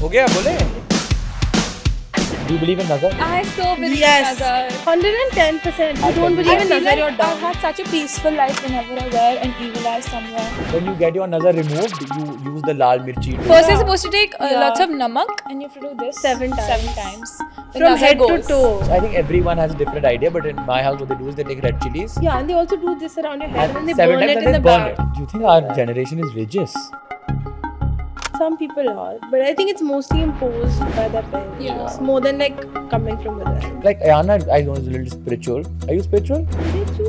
हो गया बोले. Do you believe in nazar? I so believe Yes. in Nazar. 110%. You don't I believe in feel Nazar, like you're I've dumb. had such a peaceful life whenever I wear an evil eye somewhere. When you get your nazar removed, you use the lal mirchi. First, you're supposed to take Yeah. lots of namak and you have to do this 7 times. 7 times. The From nazar head to goes. toe. So I think everyone has a different idea, but in my house, what they do is they take red chilies. Yeah, and they also do this around your head and they 7 burn times it and in then the burn back. it. Do you think our generation is religious? Some people are, but I think it's mostly imposed by their parents. Yeah. More than like coming from within. Like Ayana, I know is a little spiritual. Are you spiritual?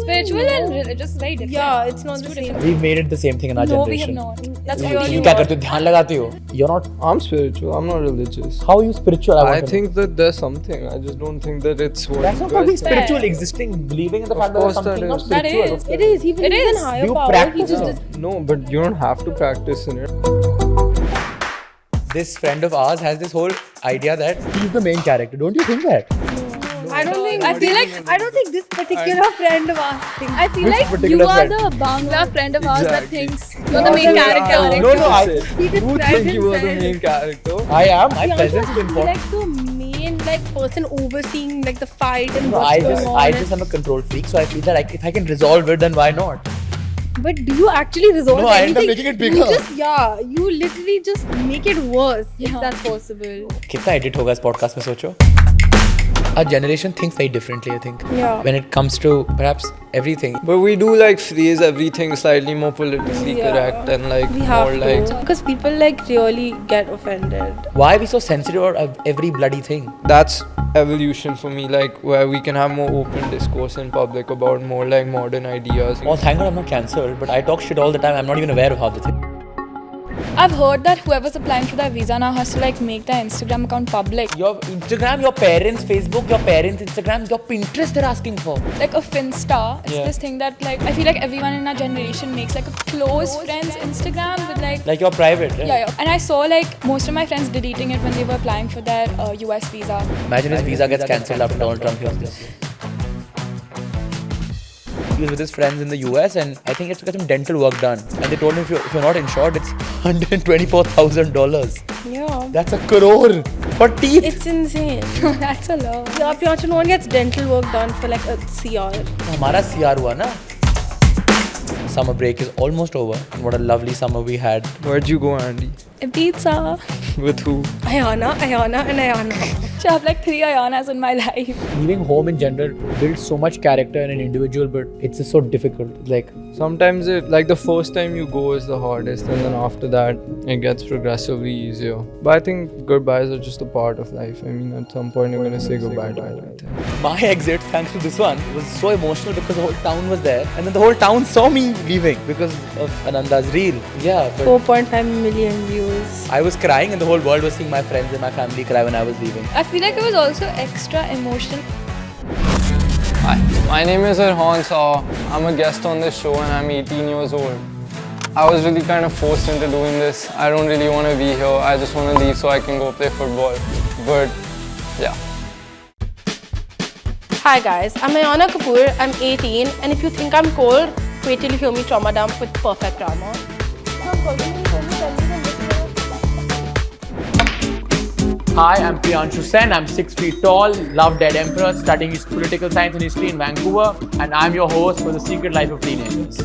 Spiritual and religious is very different. Yeah, it's not It's the two same. different We've made it the same thing in our No, we have generation. not. That's It's really really You क्या करते हो? ध्यान लगाते हो? You're not. I'm spiritual. I'm not religious. How are you spiritual? I want to know. think that there's something. I just don't think that it's what That's not you probably guys think. spiritual. Existing, believing in the Of fact that there's course that something not is. That spiritual. is. It is. He believes in is. higher You power. He practice just it. No, but you don't have to practice in it. This friend of ours has this whole idea that he's the main character. Don't you think that? I don't think. I feel like I don't think this particular friend of ours thinks. I feel Which like you particular are friend? the Bangla friend of ours that Exactly. thinks you're the main character. No, no, He You described think you are the himself. main character? I am. My He presence also is has to be important. like the main like person overseeing like the fight and No, what's I going on. just am a control freak, so I feel that like, if I can resolve it, then why not? But do you actually resolve No, I end up anything? making it bigger. You just you literally just make it worse if Yeah. that's possible. कितना edit होगा इस podcast में सोचो? Our generation thinks very differently, I think. Yeah. When it comes to perhaps everything. But we do like phrase everything slightly more politically Yeah. correct and like We have more to like because people like really get offended. Why are we so sensitive about every bloody thing? that's evolution for me, like where we can have more open discourse in public about more like modern ideas. Oh, thank God I'm not cancelled, but I talk shit all the time. I'm not even aware of half the thing. I've heard that whoever's applying for their visa now has to like make their Instagram account public. Your Instagram, your parents' Facebook, your parents' Instagram, your Pinterest they're asking for. Like a Finsta. It's Yeah. this thing that like I feel like everyone in our generation makes like a close friends Instagram with like Like you're private, right? yeah. And I saw like most of my friends deleting it when they were applying for their US visa. Imagine his visa gets cancelled after Donald Trump hears this. He was with his friends in the US and I think it's to get some dental work done. And they told him if you're not insured, it's $124,000. Yeah. That's a crore for teeth. It's insane. That's a lot. Yeah, Pyacha, no one gets dental work done for like a CR. हमारा CR हुआ ना. Summer break is almost over. And what a lovely summer we had. Where'd you go, Andy? Pizza. With who? Ayana, and Ayana. So I have like 3 Ayanas in my life. Leaving home in general builds so much character in an individual, but it's just so difficult. Like, Sometimes it like the first time you go is the hardest, and then after that it gets progressively easier. But I think goodbyes are just a part of life. I mean, at some point you're gonna say goodbye to everything. my exit, thanks to this one, was so emotional because the whole town was there. And then the whole town saw me leaving because of Ananda's reel. Yeah, but 4.5 million views. I was crying and the whole world was seeing my friends and my family cry when I was leaving. I feel like it was also extra emotional. Hi, my name is Irhan Saw. I'm a guest on this show and I'm 18 years old. I was really kind of forced into doing this. I don't really want to be here. I just want to leave so I can go play football. But yeah. Hi guys, I'm Ayana Kapoor. I'm 18, and if you think I'm cold, wait till you hear me trauma dump with perfect armor. Hi, I'm Priyanshu Sen. I'm 6 feet tall, love Dead Emperor, studying political science and history in Vancouver, and I'm your host for The Secret Life of Teenagers.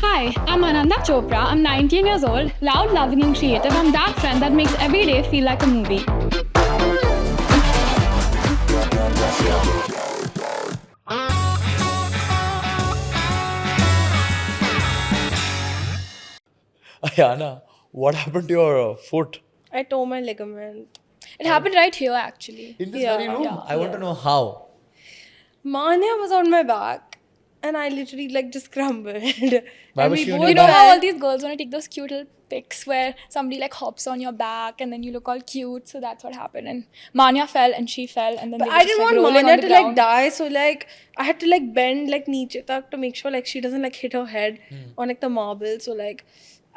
Hi, I'm Ananda Chopra. I'm 19 years old, loud, loving, and creative. I'm that friend that makes every day feel like a movie. Ayana, what happened to your foot? I tore my ligament. It happened right here actually. In this Yeah. very room? I want to know how. Manya was on my back, and I literally like just crumbled. Why And was we she on both your You know back? how fell. all these girls want to take those cute little pics where somebody like hops on your back and then you look all cute. So that's what happened. And Manya fell and she fell and then But they were I just, didn't like, want rolling Manya on the to like ground. die, so like I had to like bend like niche tak to make sure like she doesn't like hit her head on like the marble. So like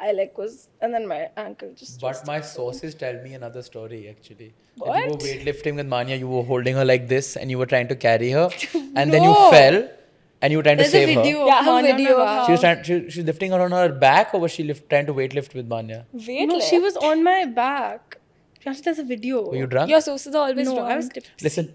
I like was, and then my ankle just. But my sources tell me another story actually. That What? you were weightlifting with Manya, you were holding her like this and you were trying to carry her. And then you No. fell And you were trying to There's a save her. video Yeah, of I have a Manya on video my of back. how- She was she's lifting her on her back, or was she trying to weightlift with Manya? Wait, No, she was on my back. Priyanshu, there's a video. Were you drunk? Your sources are always No, wrong. I was tipsy. Listen,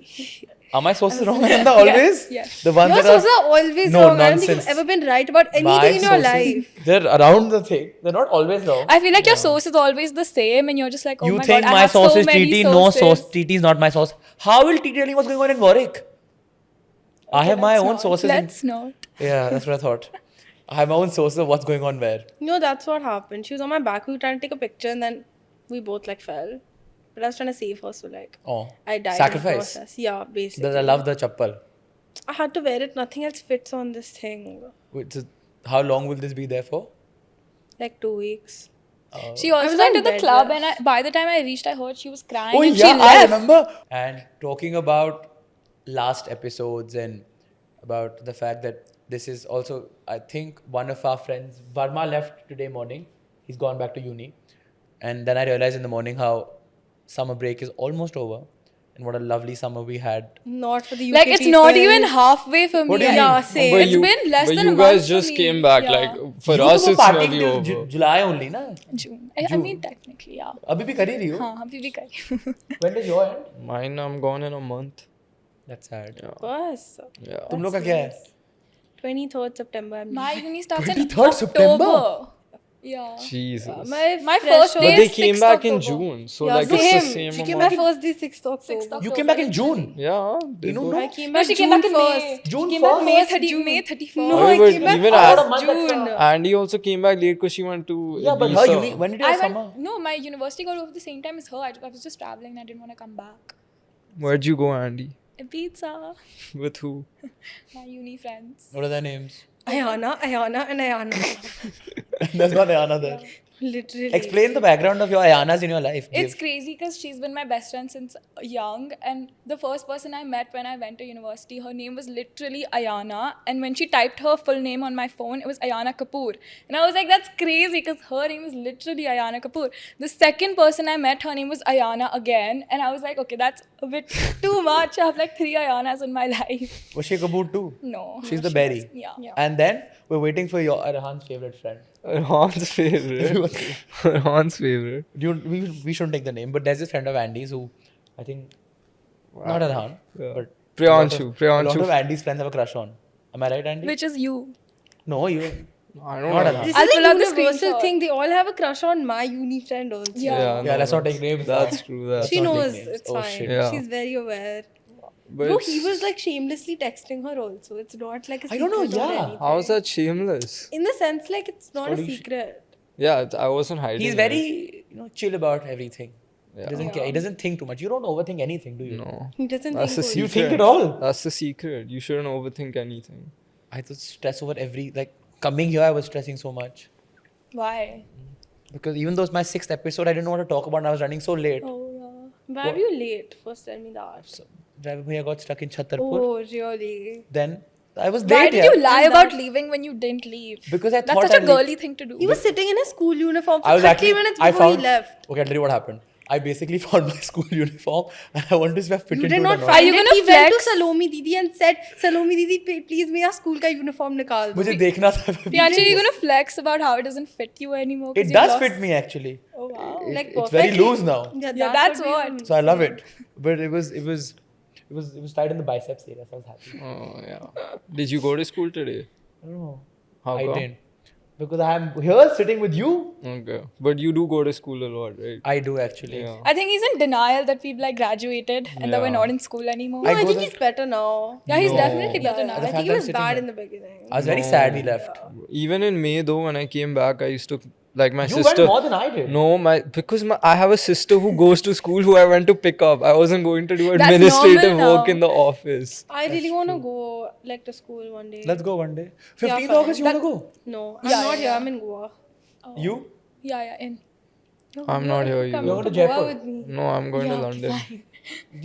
are my sources wrong, Ananda? Always? yes. The ones Your that sources are always No, wrong. I don't think nonsense. you've ever been right about my anything in your sources, life. they're around the thing. They're not always wrong. I feel like your source is always the same, and you're just like, oh You my think god, I my have sauce so is many TT? sources. No, sauce. TT is not my sauce. How will TT tell me what's going on in Warwick? I have my Let's own not. sources. in- Let's not. Yeah, that's what I thought. I have my own sources of what's going on where. No, that's what happened. She was on my back. We were trying to take a picture, and then we both like fell. But I was trying to save her, so like Oh, I died in sacrifice. the process. Yeah, basically. I love the chappal. I had to wear it. Nothing else fits on this thing. Wait, so how long will this be there for? Like 2 weeks. She also was went on to the bed club, rest. and by the time I reached, I heard she was crying. Oh and yeah, she I left. remember. And talking about last episodes and about the fact that this is also, I think, one of our friends, Varma, left today morning. He's gone back to uni. And then I realized in the morning how summer break is almost over. And what a lovely summer we had. Not for the UK Like it's not people. even halfway for me. What do you Yeah, mean? same. But It's been less but than you a guys month for just me. came back. Yeah. Like for You us, were it's partying nearly till over. July only, na? June. I mean, technically, yeah. Abhi bhi kari rahi ho? हाँ अभी भी करी. When does your end? Mine, I'm gone in a month. That's sad. Bus. Yeah. तुम लोग का क्या है? 23rd September. I'm My uni starts in 23rd September? October. Yeah. Jesus. My fresh first out- day But they is came 6th back in October. June, so Yeah, like it's the same. same She came amount. back first day 6th October. 6th October. You came back in June? Yeah. they You know, both- no? I came No, back she came back in May. June She came back 1st? May 30, May 31st. No, Oh, I but came back even first a month June. Andy also came back late because she went to Yeah, but her uni, when did you I have went, summer? no, my university got over the same time as her. I was just traveling and I didn't want to come back. Where'd you go, Andy? Pizza. With who? My uni friends. What are their names? Ayana, and Ayana. There's not Ayana there. Literally. Explain the background of your Ayanas in your life. It's Give. crazy because she's been my best friend since young, and the first person I met when I went to university, her name was literally Ayana, and when she typed her full name on my phone, it was Ayana Kapoor, and I was like, that's crazy because her name is literally Ayana Kapoor. The second person I met, her name was Ayana again, and I was like, okay, that's a bit too much. I have like 3 Ayanas in my life. Was she a Kapoor too? No, She's the she berry. was- yeah. And then we're waiting for your Arhan's favorite friend. Arhan's favorite. Arhan's favorite. We shouldn't take the name, but there's this friend of Andy's who I think not Arhan, Yeah. but Priyanshu. a lot of Priyanshu. Andy's friends have a crush on. Am I right, Andy? Which is you. No, you. I don't Not know. Arhan. This I'll is pull a out the universal screenshot. thing. They all have a crush on my uni friend also. Yeah. Yeah, let's not take names. That's true. That's She not knows take names. it's Oh, fine. shit. Yeah. She's very aware. But Bro, he was like shamelessly texting her also. It's not like a I don't know, secret or yeah. anything. How is that shameless? In the sense, like it's not a Slowly secret. Yeah, I wasn't hiding. He's it. very chill about everything. Yeah. He doesn't care. He doesn't think too much. You don't overthink anything, do you? No. He doesn't That's the think You secret. think it all. That's the secret. You shouldn't overthink anything. I just stress over coming here. I was stressing so much Why? because even though it's my 6th episode, I didn't know what to talk about. And I was running so late. Oh, yeah. Why are you late? First tell me that. So, driver bhaiya got stuck in Chhattarpur. Oh, really? Then I was Why late. did yeah. you lie about leaving when you didn't leave? Because I That's thought such a I'd leave. girly thing to do. He was sitting in his school uniform for I was 30 actually. minutes I before found. he left. Okay, I'll tell you what happened. I basically found my school uniform and I wanted to see if I fit You into did it not or find you it. gonna He went to flex? Salomi Didi and said, Salomi Didi, please मेरा school का uniform निकाल दो. मुझे देखना था. Priyanshi, you're gonna flex about how it doesn't fit you anymore. 'cause It you've does lost- fit me actually. Oh wow. Like It's very perfectly. loose now. Yeah, that's we what. want. So I love it. But it was tight in the biceps area. So I was happy. Oh yeah. Did you go to school today? I don't know. How I come? didn't. Because I'm here sitting with you. Okay. But you do go to school a lot, right? I do actually. Yeah. I think he's in denial that we've like graduated and that we're Yeah. not in school anymore. No, I go think there- he's better now. Yeah, he's No. definitely better now. I the think fact he I'm was sitting bad here. in the beginning. I was very sad we left. Even in May though, when I came back, I used to like my You sister. went more than I did. No, because I have a sister who goes to school who I went to pick up. I wasn't going to do That's administrative normal work now. in the office. I really want to go like to school one day. Let's go one day. 15th fine. August, you want to go? No, I'm Yeah, not yeah, here. yeah. I'm in Goa. You? Yeah, in. I'm not here Come either. You're going to Goa Jaipur? with me. No, I'm going to London.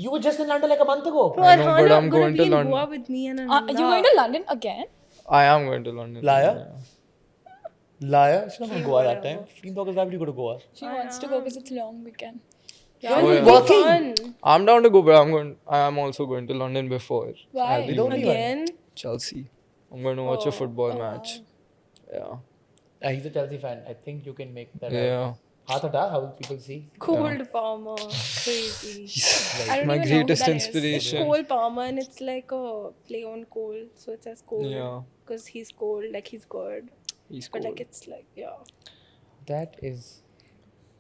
You were just in London like a month ago. Bro, I know, Arhana, but I'm gonna going be to in London. Goa with me and You're Ananda. going to London again? I am going to London. Liar? Yeah. Liar. She's not going to Goa that time. 15th August, why would you go to Goa? She wants to go because it's long weekend. Yeah, Oh, it'll yeah. be fun. I'm down to go, but I am also going to London before. Why? I'll be You don't leaving. even. Again? Chelsea I'm going to watch a football oh, match. Yeah. He's a Chelsea fan. I think you can make that Yeah. out. Haath hata, how will people see? Cole Palmer, crazy. I don't My even know who greatest that is. It's inspiration. Cole Palmer, and it's like a play on Cole, so it says Cole. Yeah. Because he's cold, like he's good. He's But cool. like it's like, yeah. That is.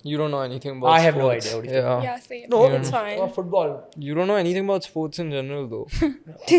You don't know anything about I have no sports. idea what he's Yeah. Yeah, same. No, It's fine. Football. You don't know anything about sports in general though.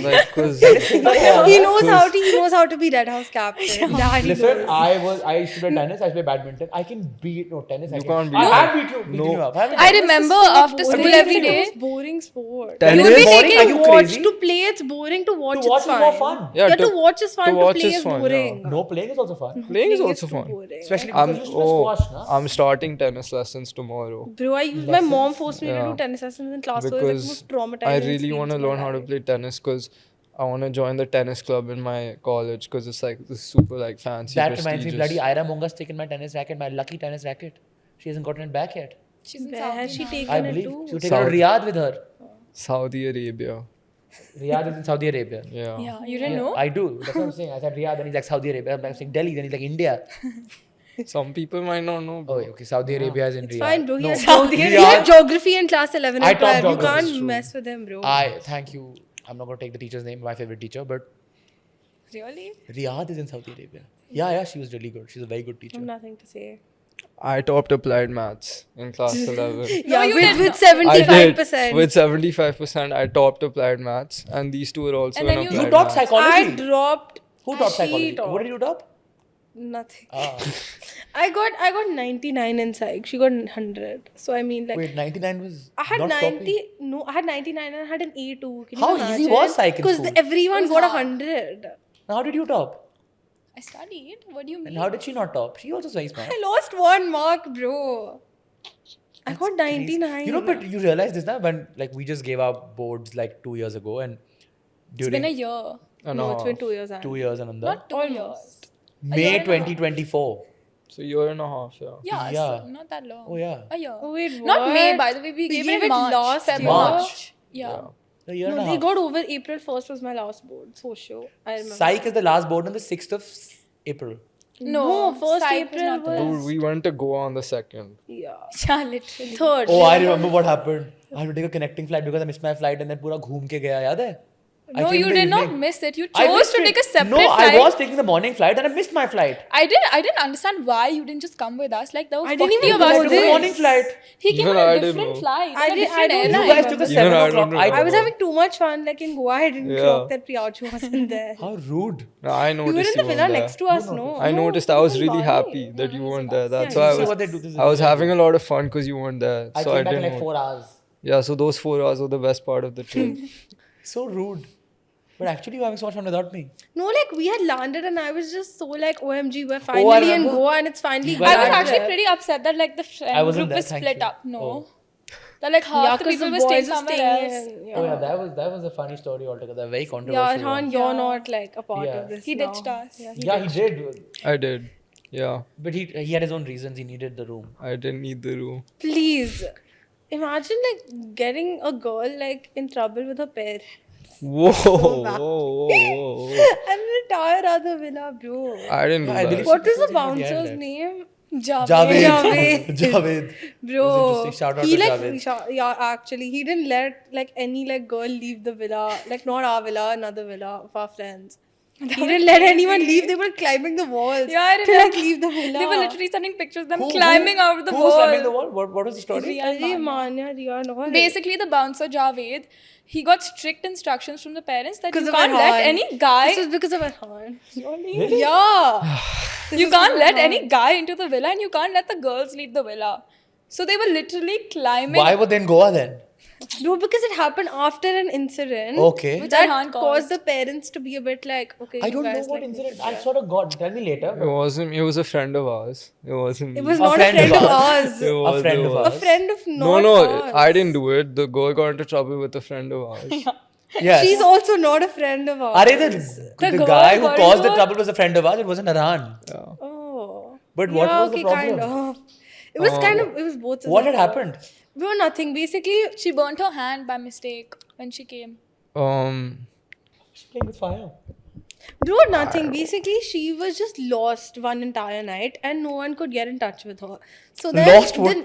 Like, cause He knows how to be Red House captain. That he Listen, knows. I used to play tennis. I used to play badminton. I can beat tennis. You I can't beat I me. have beaten you up. haven't I remember after school Boring. every It's the day. most boring sport. Tennis? You'll be Boring? taking Are you watch crazy? to play. It's boring to watch. To watch it's is fine. more fun. Yeah, to watch is fun. To watch play is is fun, boring. No, playing is also fun. playing is Playing also too fun. boring. Especially I'm because you used to play squash, na? I'm starting tennis lessons tomorrow Bro, my mom forced me to Yeah. do tennis lessons in class. So it was like the because most traumatizing. I really want to experience of learn my how to life. play tennis because I want to join the tennis club in my college because it's like this super like fancy. That reminds me, prestigious. bloody Ira Munga's taken my tennis racket, my lucky tennis racket. She hasn't gotten it back yet. She's in Where Saudi has she now. taken I it believe. to? She'll take it to Saudi. Riyadh with her. Saudi Arabia. Riyadh is in Saudi Arabia. Yeah. Yeah, you didn't know? I do. That's what I'm saying. I said Riyadh, then he's like Saudi Arabia. I'm saying Delhi, then he's like India. Some people might not know. Oh, Bro. okay. Saudi Arabia is in It's Riyadh. fine, bro. He No, had Riyadh- geography in class 11 I and taught 12. You geography, can't it's true. mess with him, bro. Thank you. I'm not going to take the teacher's name, my favorite teacher, but Really? Riyadh is in Saudi Arabia. Yeah, she was really good. She's a very good I teacher. have nothing to say. I topped applied maths in class 11. Yeah, you with didn't. I did. 75%. With 75%, I topped applied maths, and these two are also And in then applied You taught maths. psychology. I dropped. Who taught she psychology? taught. What did you top? Nothing. Ah. I got 99 in psych. She got 100. So I mean, like, Wait, 99 was I had not 90. topping? No, I had 99 and I had an A2. Can How you easy was psych in Because school? everyone It got was 100. How did you top? I studied. What do you mean? And how did she not top? She also very smart. I lost 1 mark, bro. I got 99. You know, but you realize this now when like we just gave our boards like 2 years ago and It's during been a year. No, it's been 2 years. 2 years and under Not 2 years. Almost. A year May and a half. 2024. So year and a half, yeah. Yeah, Yeah. So not that long. Oh yeah, A year. Oh, wait, what? Not May, by the way. We gave it in March. last Feb, year. March. Yeah. a year and No, a they half. got over April 1st was my last board. Socio. I remember. Psych is the last board on the 6th of April. No, first psych was April not the was. Dude, we went to Goa on the 2nd. Yeah. Yeah, literally. 3rd. Oh, I remember what happened. I had to take a connecting flight because I missed my flight and then पूरा घूम के गया याद है? I No, came you in the did not evening. miss it. You I chose missed to it. take a separate No, flight. I was taking the morning flight and I missed my flight. I didn't understand why you didn't just come with us. Like there were I didn't 40 even of know us. I took the this. morning flight. He came Even on I a didn't different know. flight. I on a did- I different don't You airline. guys took a Even 7 I o'clock. don't I I was know. having too much fun. Like in Goa, I didn't Yeah. clock that Priyachu wasn't there. How rude. No, I You were noticed in the villa weren't next there. to us, no? I noticed. I was really happy that you weren't there. That's why I See was. what they do. This is I was what they having do. a lot of fun because you weren't there. I So came I back in didn't. like know. 4 hours. Yeah, so those 4 hours were the best part of the trip. So rude. But actually, you're having so much fun without me. No, like we had landed and I was just so like, OMG, we're I finally in remember. Goa and it's finally You guys I was Yeah. actually pretty upset that like the I friend wasn't group there, was thank split you. up. No. Oh. That like half the 'cause people were boys staying were somewhere staying else. in- Oh yeah, that was a funny story altogether. Very Yeah, controversial. Han, one. you're Yeah. not like a part Yeah. of this. He now. ditched us. Yeah, he did. I did. Yeah, But he had his own reasons. He needed the room. I didn't need the room. Please. Imagine like getting a girl like in trouble with her parents Whoa, whoa, bad. whoa, whoa, whoa. and retire other villa, bro. I didn't do Yeah, I that. believe- What was the She was in the bouncer's end, name? Javed. Javed. Javed. Bro, interesting. Shout out he to like Javed. yeah, actually, he didn't let like any like girl leave the villa, like not our villa, another villa of our friends. He didn't let anyone leave. They were climbing the walls Yeah, I to remember. like leave the villa. They were literally sending pictures of them Who- climbing out of the who wall. was climbing the wall? What was the story? Riyan Arey, Manya. Manya, Riyan, all. Basically, the bouncer Javed, he got strict instructions from the parents that Because you of can't let Arhan. any guy. This was because of Arhan. Really? Yeah. You can't let any guy into the villa, and you can't let the girls leave the villa. So they were literally climbing. Why were they in Goa then? No, because it happened after an incident. Okay. Which That Arhan caused the parents to be a bit like, okay, I you don't know guys, what like, incident. I sort of got. Tell me later. It wasn't. It was a friend of ours. It wasn't. It me. was A not a friend friend of of ours. ours. It was, friend it of was. A friend of No, not no, ours. I didn't do it. The girl got into trouble with a friend of ours. Yes. She's also not a friend of ours. Are the girl guy who got caused the into- trouble was a friend of ours. It wasn't Arhan. Oh. But what Yeah, was the okay, problem? kind of. It was kind of, it was both. of What them. had happened? Bro, nothing. Basically, She burnt her hand by mistake when she came. Playing with fire. Bro, nothing. Basically, she was just lost one entire night and no one could get in touch with her. So then, Lost? What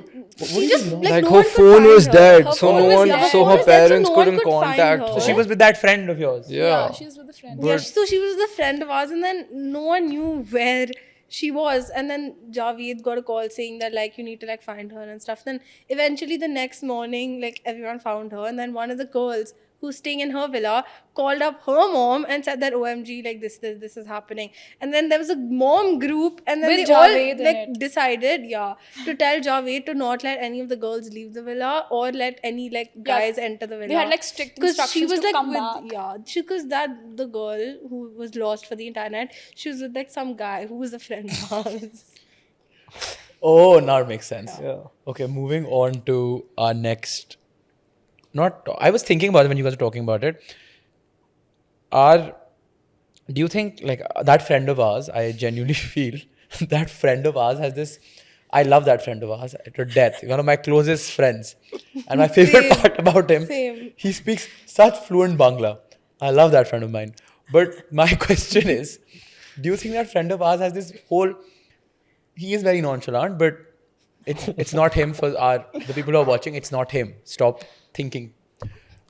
she just like, Like no her one could phone find was her. dead, Her so phone no was one, dead. so Her her phone was dead, so parents no one couldn't could find contact her. her. So she was with that friend of yours. Yeah. She was with a friend. Yeah, so she was the friend of ours, and then no one knew where she was. And then Javed got a call saying that like you need to like find her and stuff. Then eventually the next morning, like everyone found her, and then one of the girls who's staying in her villa called up her mom and said that OMG, like this is happening. And then there was a mom group, and then With they all Javed in like it. decided, to tell Javed to not let any of the girls leave the villa or let any like guys enter the villa. They had like strict Because she instructions was to like come with back. because that the girl who was lost for the entire night, she was with like some guy who was a friend of ours. Oh, now it makes sense. Yeah. Okay, moving on to our next. I was thinking about it when you guys were talking about it. Do you think like that friend of ours? I genuinely feel that friend of ours has this. I love that friend of ours to death. One of my closest friends, and my favorite Same. part about him, Same. he speaks such fluent Bangla. I love that friend of mine. But my question is, do you think that friend of ours has this whole? He is very nonchalant, but it's not him for the people who are watching. It's not him. Stop thinking.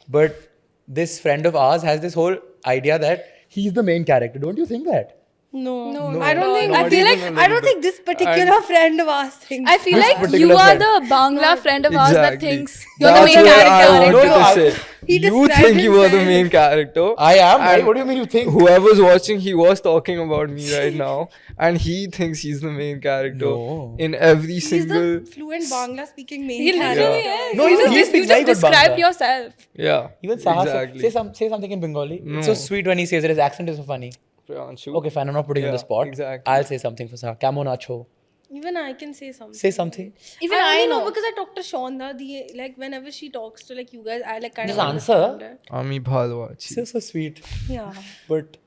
But this friend of ours has this whole idea that he's the main character. Don't you think that? No, No, I don't think. not I feel even like a I don't little think this particular friend of ours thinks. I feel Which like you particular are friend? the Bangla friend of ours that Exactly. thinks you're the That's main what character. I wanted No, to say. He You described think you are the himself. main character. I am. Right? And What do you mean you think? Whoever's watching, he was talking about me right now, and he thinks he's the main character No. in every He's single. the fluent Bangla speaking main He character. literally is. No, you even he just, speaks you very just good described Bangla. yourself. Yeah, Even Sahas exactly. say something in Bengali. No. It's so sweet when he says it. His accent is so funny. Priyanshu. Okay, fine. I'm not putting you on the Yeah, spot. exactly. I'll say something for Sahas. Kamo nacho. Even I can say something. Say something. Even I only I know know. because I talked to Shonda. Like whenever she talks to like you guys, I like kind Just of answer. understand it. Ami Bhalwachi. So sweet. Yeah. But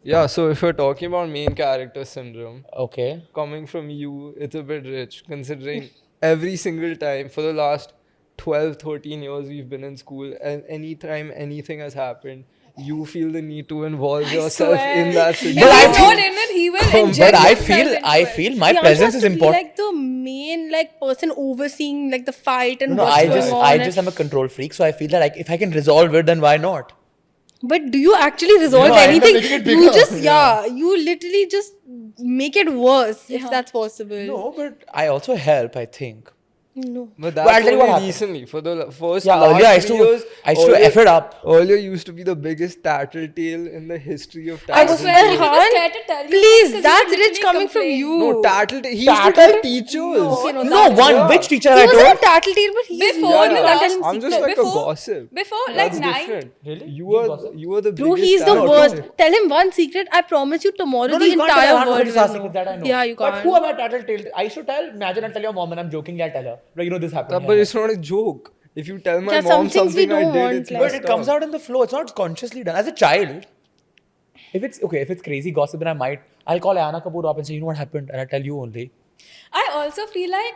Yeah, so if you're talking about main character syndrome, okay. coming from you, it's a bit rich considering every single time for the last 12, 13 years we've been in school, and anytime anything has happened, you feel the need to involve yourself in that If situation. But I he's feel- not in it, he will inject But I himself feel into it. my Priyanka presence has is to be, important. like the main like person overseeing like the fight and No, what's I going just on. I just am a control freak, so I feel that like if I can resolve it, then why not? But do you actually resolve No, I end up anything? making it You bigger. just you literally just make it worse if that's possible. No, but I also help. I think. No. But I'll that's tell you what only happened. recently. For the first Yeah, last earlier I used 3 to years, F it up. Earlier used to be the biggest tattletale in the history of I tattletale. swear, he was Erhan, scared to tell you Please, because he that's would rich literally coming from complain. you. No, tattletale. He used to tell teachers. Okay, No, that's- one. Which teacher He I wasn't a told? tattletale, but he's Before not the a last- tattletale I'm just secret. like Before- a gossip. Before like That's 9th. different. Really? You are the Bro, biggest he's the tattletale. worst. Tell him one secret. I promise you tomorrow No, the you can't tell entire her world because will it's know. secret that I know. Yeah, you But can't. who am I tattletale? I should tell. Imagine I tell your mom and I'm joking. I tell her. Like this happened. But it's not a joke. If you tell my Yeah, mom some things we something I don't did, want, it's like- But messed it comes up. out in the flow. It's not consciously done. As a child, if it's crazy gossip, then I'll call Ayana Kapoor up and say, you know what happened, and I tell you only. I also feel like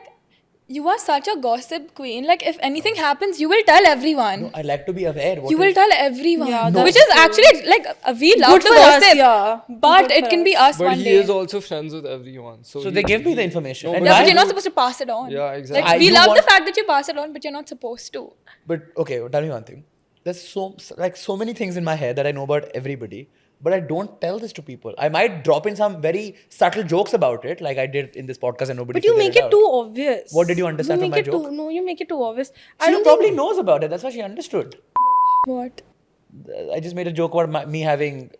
you are such a gossip queen. Like if anything happens, you will tell everyone. No, I like to be aware. You will tell everyone. Yeah, Which that's is actually like we love Good to for us, gossip. yeah. But Good it for can be us. us But one he day. is also friends with everyone. So So they give me the information. No, and but Yeah, I but you're do- not supposed to pass it on. Yeah, exactly. Like I we do love the want- fact that you pass it on, but you're not supposed to. But okay, tell me one thing. There's so many things in my head that I know about everybody, but I don't tell this to people. I might drop in some very subtle jokes about it, like I did in this podcast, and nobody. But you figured make it out. too obvious. What did you understand you from make my it joke? Too, you make it too obvious. She probably knows about it. That's why she understood. What? I just made a joke about me having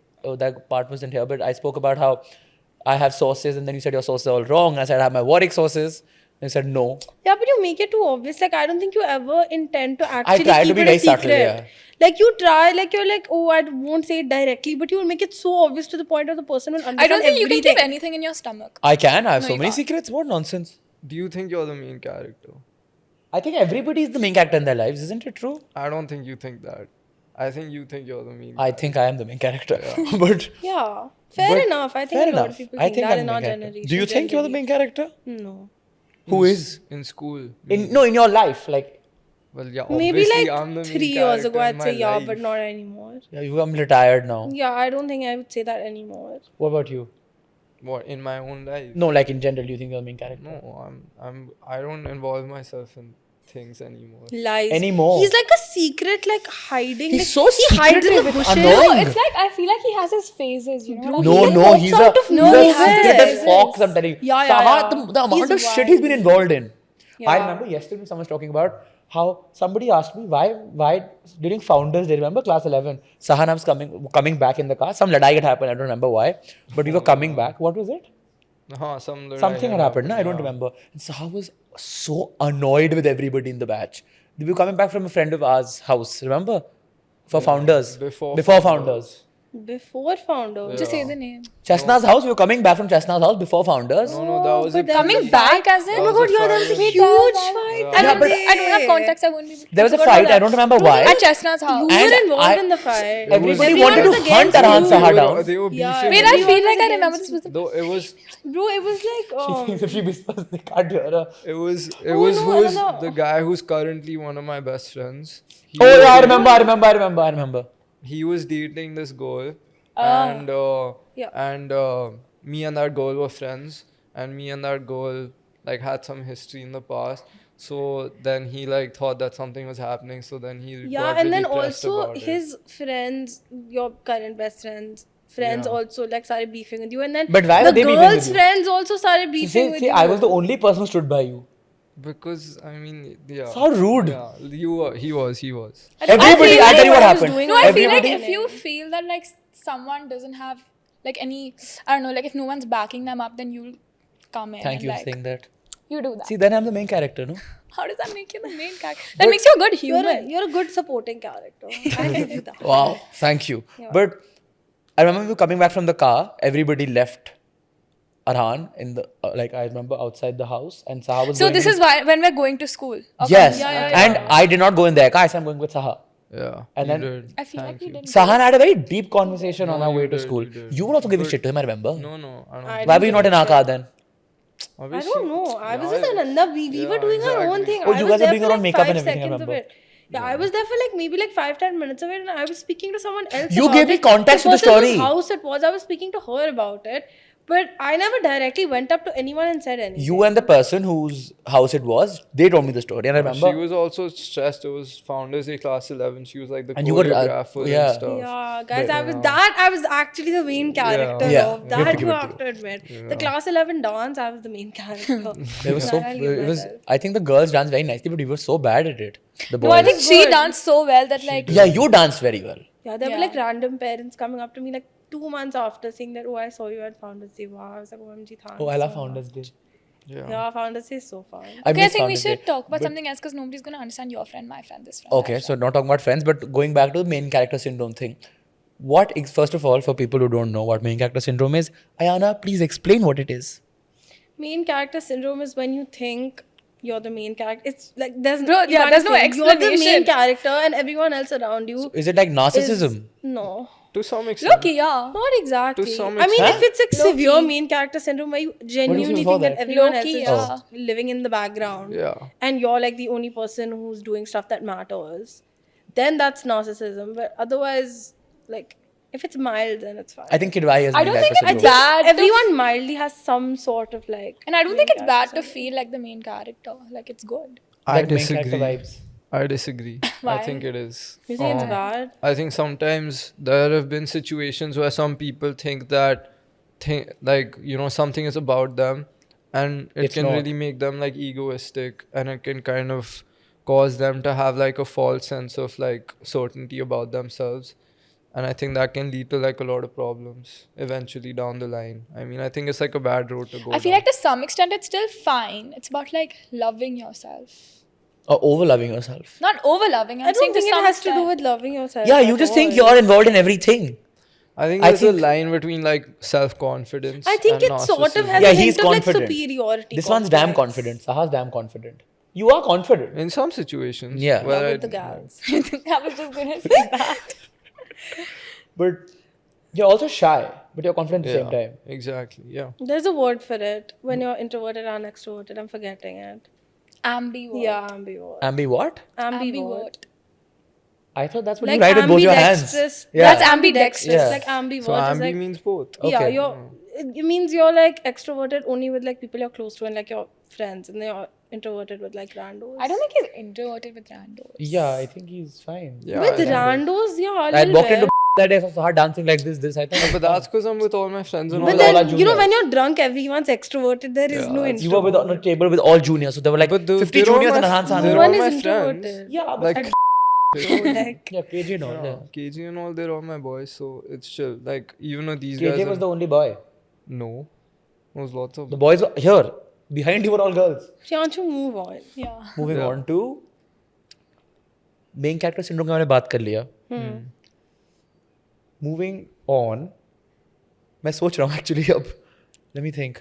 that part wasn't here, but I spoke about how I have sauces, and then you said your sauces are all wrong. And I said I have my Warwick sauces. And you said no. Yeah, but you make it too obvious. Like I don't think you ever intend to actually try to keep be it very a secret. subtle, yeah. Like you try, like you're like, oh, I won't say it directly, but you will make it so obvious to the point of the person will understand I don't think you can everything. keep anything in your stomach. I can. I have No, so you many can't. secrets. What nonsense. Do you think you're the main character? I think everybody is the main character in their lives, isn't it true? I don't think you think that. I think you think you're the main I think I am the main character. but Yeah, fair but enough. I think fair a lot enough. of people I think think that I'm in the our main character. generation. Do you think you're the generally. main character? No. Who is? in school. In your life, like Well, yeah, Maybe obviously like I'm the main 3 years ago, character in I'd my say yeah, life. but not anymore. Yeah, I'm retired now. Yeah, I don't think I would say that anymore. What about you? What, in my own life? No, like in general, do you think you're the main character? No, I don't involve myself in things anymore. Lies. Anymore. He's like a secret, like hiding. He's like, so he hides in secretive, the it's bushes. annoying. No, it's like I feel like he has his phases, you know. No, He no, pops he's out a, of he's a nowhere. secretive fox, I'm telling you. Yeah, yeah, Saha, yeah. the amount He's of shit he's been wild. involved in. I Yeah. remember yesterday someone was talking about how somebody asked me why during Founders Day, remember class 11, Sahana was coming back in the car. Some ladai had happened, I don't remember why, but we were coming back. What was it? Something had happened, no? I don't remember. And Saha was so annoyed with everybody in the batch. We were coming back from a friend of ours' house, remember? For Founders. Before Founders. Before Founders. Just say the name. Chestnut's house, we were coming back from Chestnut's house before Founders. No, that was but a then Coming the back as in? Oh my god, yeah, there was a Wait, huge that- fight. Yeah. that Yeah, but day. I don't have context. I won't be able to. There was a forgot about fight, I that. don't remember No, why. At Chestnut's You house. were And involved I- in the fight. Everybody Everyone wanted was to hunt against around you. Saha down. They were Yeah. beefing. Wait, I Everyone feel like was I remember against this was the. Though it was Bro, it was like If she whispers, they can't hear her. it was Oh, no, who's no. the guy who's currently one of my best friends. He Oh was yeah, I dating- remember. He was dating this girl, Yeah. and me and that girl were friends, and me and that girl like had some history in the past. So then he like thought that something was happening. So then he yeah, got and really then pressed also about it. his friends, your current best friends, Yeah. also like started beefing with you, and then But why the were they beefing girls' with you? friends also started beefing with See, you. I was the only person who stood by you. Because I mean, yeah. So how rude. Yeah, you were. He was. Everybody, feel I'll tell you what like I was happened. doing No, I feel like Everybody- if you feel that like someone doesn't have like any, I don't know, like if no one's backing them up, then you'll come in. Thank and, you for like, saying that. You do that. See, then I'm the main character, no? How does that make you the main character? That makes you a good You're human. you're a good supporting character. I give you that. Wow, thank you. But I remember we were coming back from the car. Everybody left Arhan in the I remember outside the house, and Saha was. So going this in- is why when we're going to school. Okay. Yes, Yeah. and I did not go in their car. I said I'm going with Saha. Yeah. And you then- did. I feel like Thank we you. didn't. Sahan had a very deep conversation on No, our you way to did, school. you did. You were also giving But- shit to him, I remember. No, I don't. I Why were you not in our car then? I don't know. I was just Ananda. We were Yeah, doing our own exactly. thing. Oh, I you was guys were there doing for your own like makeup 5 and everything, I seconds of remember. it. Yeah, I was there for like maybe like 5-10 minutes of it, and I was speaking to someone else. You about gave me it. context to the person whose story. house it was, I was speaking to her about it, but I never directly went up to anyone and said anything. You and the person whose house it was, they told me the story, and I remember. She was also stressed. It was Founders Day class 11. She was like the And you were, choreographer yeah. and stuff. Yeah, guys, I was actually the main character Yeah. of We have to that. give You it to have to admit. The class 11 dance, I was the main character. It was so. I'll give It was. myself. I think the girls danced very nicely, but we were so bad at it. The boys. No, I think she Good. danced so well that like Yeah, you danced very well. Yeah, there were Yeah. like random parents coming up to me like 2 months after saying that, oh, I saw you at Founders Day. Wow, I was like, OMG, thanks. Oh, I love so Founders Day. Yeah, Founders Day is so fun. Okay, I miss think we Founders should Day. talk about But- something else because nobody's gonna understand your friend, my friend, this friend. Okay, so not talking about friends, but going back to the main character syndrome thing. What is, first of all, for people who don't know what main character syndrome is, Ayana, please explain what it is. Main character syndrome is when you think you're the main character. It's like there's Bro, you yeah, can't there's no think. You're the main explanation. character and everyone else around you Is it like is narcissism? no. To some extent. Look, yeah. Not exactly. To some I mean, extent. if it's like Low-key. severe main character syndrome where you genuinely before think that that? everyone Low-key, else is yeah. just living in the background Yeah. and you're like the only person who's doing stuff that matters, then that's narcissism. But otherwise, like, if it's mild, then it's fine. I think Kidwai is I main don't character think it's syndrome. bad. Everyone mildly has some sort of like. And I don't main think it's bad character to feel like the main character. Like it's good. I Like main character disagree. vibes. I disagree. Why? I think it is. You think it's bad? I think sometimes there have been situations where some people think that something is about them, and it It's can not. really make them like egoistic, and it can kind of cause them to have like a false sense of like certainty about themselves. And I think that can lead to like a lot of problems eventually down the line. I mean, I think it's like a bad road to go I feel down. like to some extent it's still fine. It's about like loving yourself. Or over loving yourself. Not over loving. I don't think it has to do with loving yourself. Yeah, you at just think all. you're involved in everything. I think I there's a think- line between like self-confidence. I think and it sort of narcissism. has Yeah, a he's hint of like confident. superiority. This one's damn complex. confident. Saha's damn confident. You are confident. In some situations. Yeah. where With I- the guys. I was just gonna say that. But you're also shy, but you're confident at the same Yeah, time. exactly. Yeah. There's a word for it when you're introverted and extroverted. I'm forgetting it. Ambivert. Yeah, ambivert. Ambi what? Ambivert. I thought that's what Like you write with both your hands. ambidextrous. Yeah. That's ambidextrous. Yeah. Like ambivert So is ambi like means both. yeah, Okay. it means you're like extroverted only with like people you're close to and like your friends, and then you're introverted with like randos. I don't think he's introverted with randos. Yeah, I think he's fine. Yeah, with I think- randos, yeah, a I little walked into bit. that day, I saw her dancing like this. I thought, But that's because I'm with all my friends and all But all our then you know juniors. when you're drunk, everyone's extroverted. There is no introvert. you were on a table with all juniors, so there were like But 50 they're all juniors my and a Hans f- Hans. they're No all one my is friends. introverted. Yeah, but Like Like, yeah, KJ and all. Yeah. KG and all, they're all my boys, so it's chill. Like even though these KJ guys was are- the only boy. no, there was lots of The boys were here. Behind you were all girls. Shianshu, move on. Yeah. Moving Yeah. on to main character syndrome का मैंने बात कर लिया. Moving on, मैं सोच रहा हूँ actually अब. Let me think.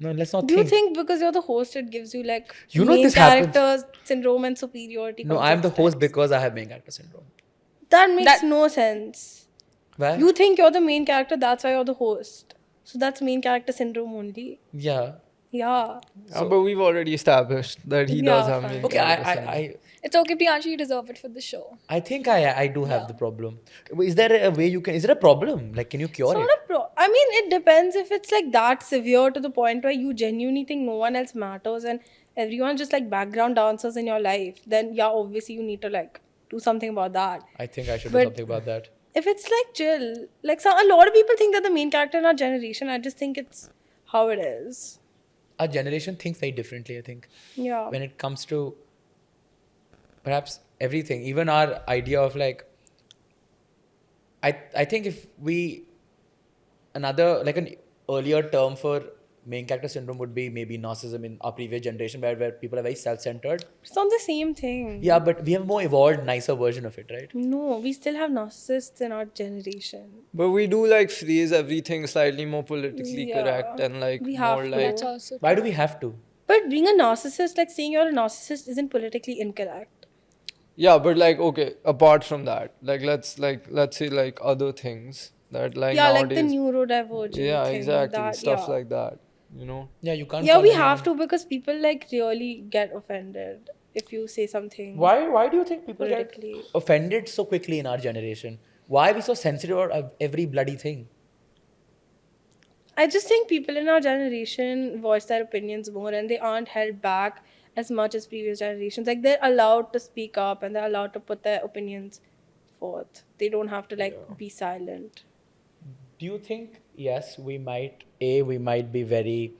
No, let's not Do you think. think because you're the host, it gives you like You know main this happens. character syndrome and superiority? No, I'm the complex host types? because I have main character syndrome. That makes no sense. Why? You think you're the main character, that's why you're the host. So that's main character syndrome only. Yeah. Yeah. but we've already established that he does Yeah, have fine. main Okay, character syndrome. It's okay, Priyanshu, you deserve it for the show. I think I do have the problem. Is there a way you can? Is it a problem? Like, can you cure It's it? not a I mean, it depends if it's like that severe to the point where you genuinely think no one else matters and everyone's just like background dancers in your life. Then yeah, obviously you need to like do something about that. I think I should do But- something about that. If it's like chill, like a lot of people think they're the main character in our generation. I just think it's how it is. Our generation thinks very differently. I think Yeah. when it comes to perhaps everything, even our idea of like. I think if we another like an earlier term for main character syndrome would be maybe narcissism in our previous generation where people are very self-centered. It's not the same thing. Yeah, but we have a more evolved, nicer version of it, right? No, we still have narcissists in our generation. But we do like phrase everything slightly more politically Yeah. correct and like We have more to. like That's also Why do we have to? But being a narcissist, like saying you're a narcissist, isn't politically incorrect. yeah, but like okay, apart from that, like let's say like other things that like Yeah, nowadays. like the neurodivergent. yeah, thing, exactly, that, stuff yeah. like that. You know. Yeah, you can't. Yeah, call we anyone- have to because people like really get offended if you say something. Why do you think people get Politically. offended so quickly in our generation? Why are we so sensitive about every bloody thing? I just think people in our generation voice their opinions more and they aren't held back as much as previous generations. Like they're allowed to speak up and they're allowed to put their opinions forth. They don't have to like be silent. Do you think yes, we might be very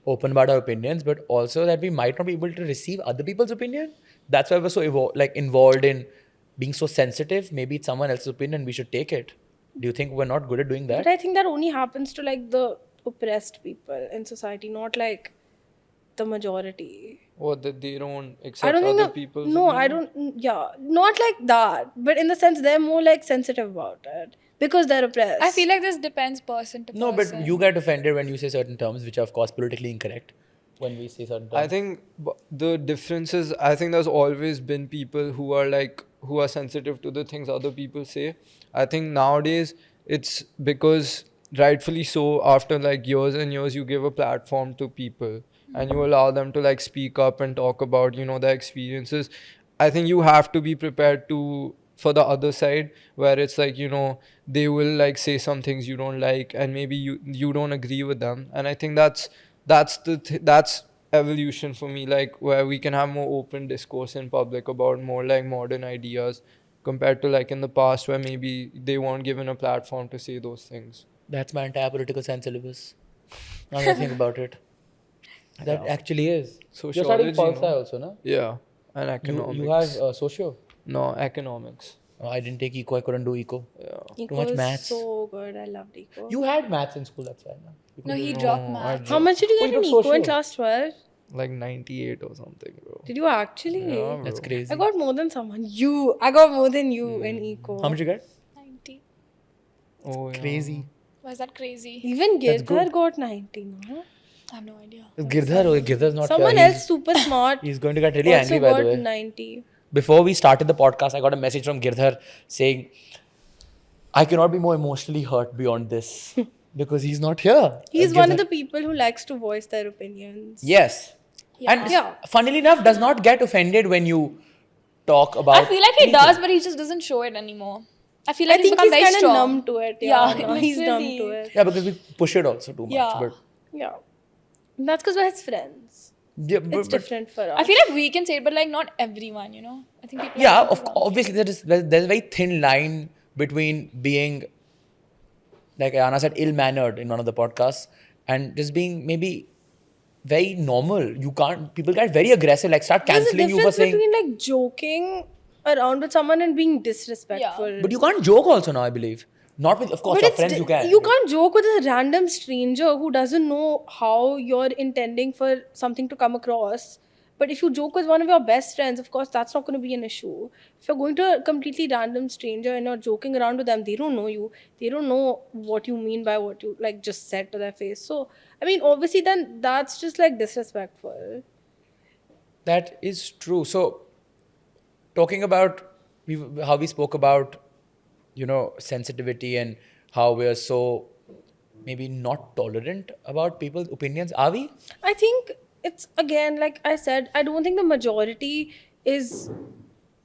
open about our opinions, but also that we might not be able to receive other people's opinion? That's why we're so involved in being so sensitive. Maybe it's someone else's opinion, we should take it. Do you think we're not good at doing that? But I think that only happens to like the oppressed people in society, not like the majority. Or that they don't I accept don't think other that, people's no, I opinion? don't. Yeah, not like that. But in the sense they're more like sensitive about it because they're oppressed. I feel like this depends person to person. No, but you get offended when you say certain terms which are of course politically incorrect. When we say certain terms. I think the difference is I think there's always been people who are sensitive to the things other people say. I think nowadays it's because rightfully so after like years and years you give a platform to people and you allow them to like speak up and talk about their experiences. I think you have to be prepared for the other side where it's like they will like say some things you don't like and maybe you don't agree with them, and I think that's evolution for me, like where we can have more open discourse in public about more like modern ideas compared to like in the past where maybe they weren't given a platform to say those things. That's my entire political science syllabus. Now that I think about it. That actually is. You're studying Sociology, pol no? sci also, no? Yeah, and economics. You have socio? No, economics. Oh, I didn't take eco. I couldn't do eco. Yeah. Eco much is maths. so good. I loved Eco. You had maths in school, that's why. No? No, he dropped math. How much did you Oh, get you in took Eco in social. class 12? Like 98 or something, bro. Did you actually? Yeah, bro. That's crazy. I got more than someone. I got more than you in Eco. How much you get? 90. Oh, yeah. Crazy. Was that crazy? Even That's Girdhar good. got 90, no? I have no idea. Girdhar's not Someone here. else super smart He's going to get really also angry, by got the way. 90. Before we started the podcast, I got a message from Girdhar saying, I cannot be more emotionally hurt beyond this because he's not here. He's one of Girdhar- the people who likes to voice their opinions. Yes. And Yeah. funnily enough, does not get offended when you talk about. I feel like he anything. does, but he just doesn't show it anymore. I feel like I think become he's very kind of strong. numb to it. Yeah, no, he's numb to literally. it. Yeah, because we push it also too much. Yeah. But Yeah. That's because we're his friends. yeah, It's different for us. I feel like we can say it, but like not everyone, you know. I think people. yeah, are obviously there's a very thin line between being, like Ayana said, ill-mannered in one of the podcasts, and just being maybe very normal. You can't. People get very aggressive, like start There's a canceling you for difference saying. between like joking around with someone and being disrespectful. But you can't joke also now, I believe. Not with, of course, But your it's friends you can. you can't joke with a random stranger who doesn't know how you're intending for something to come across. But if you joke with one of your best friends, of course, that's not going to be an issue. If you're going to a completely random stranger and you're joking around with them, they don't know you. They don't know what you mean by what you like just said to their face. So, I mean, obviously, then that's just like disrespectful. That is true. So, talking about how we spoke about, sensitivity and how we are so maybe not tolerant about people's opinions. Are we? I think it's again, like I said, I don't think the majority is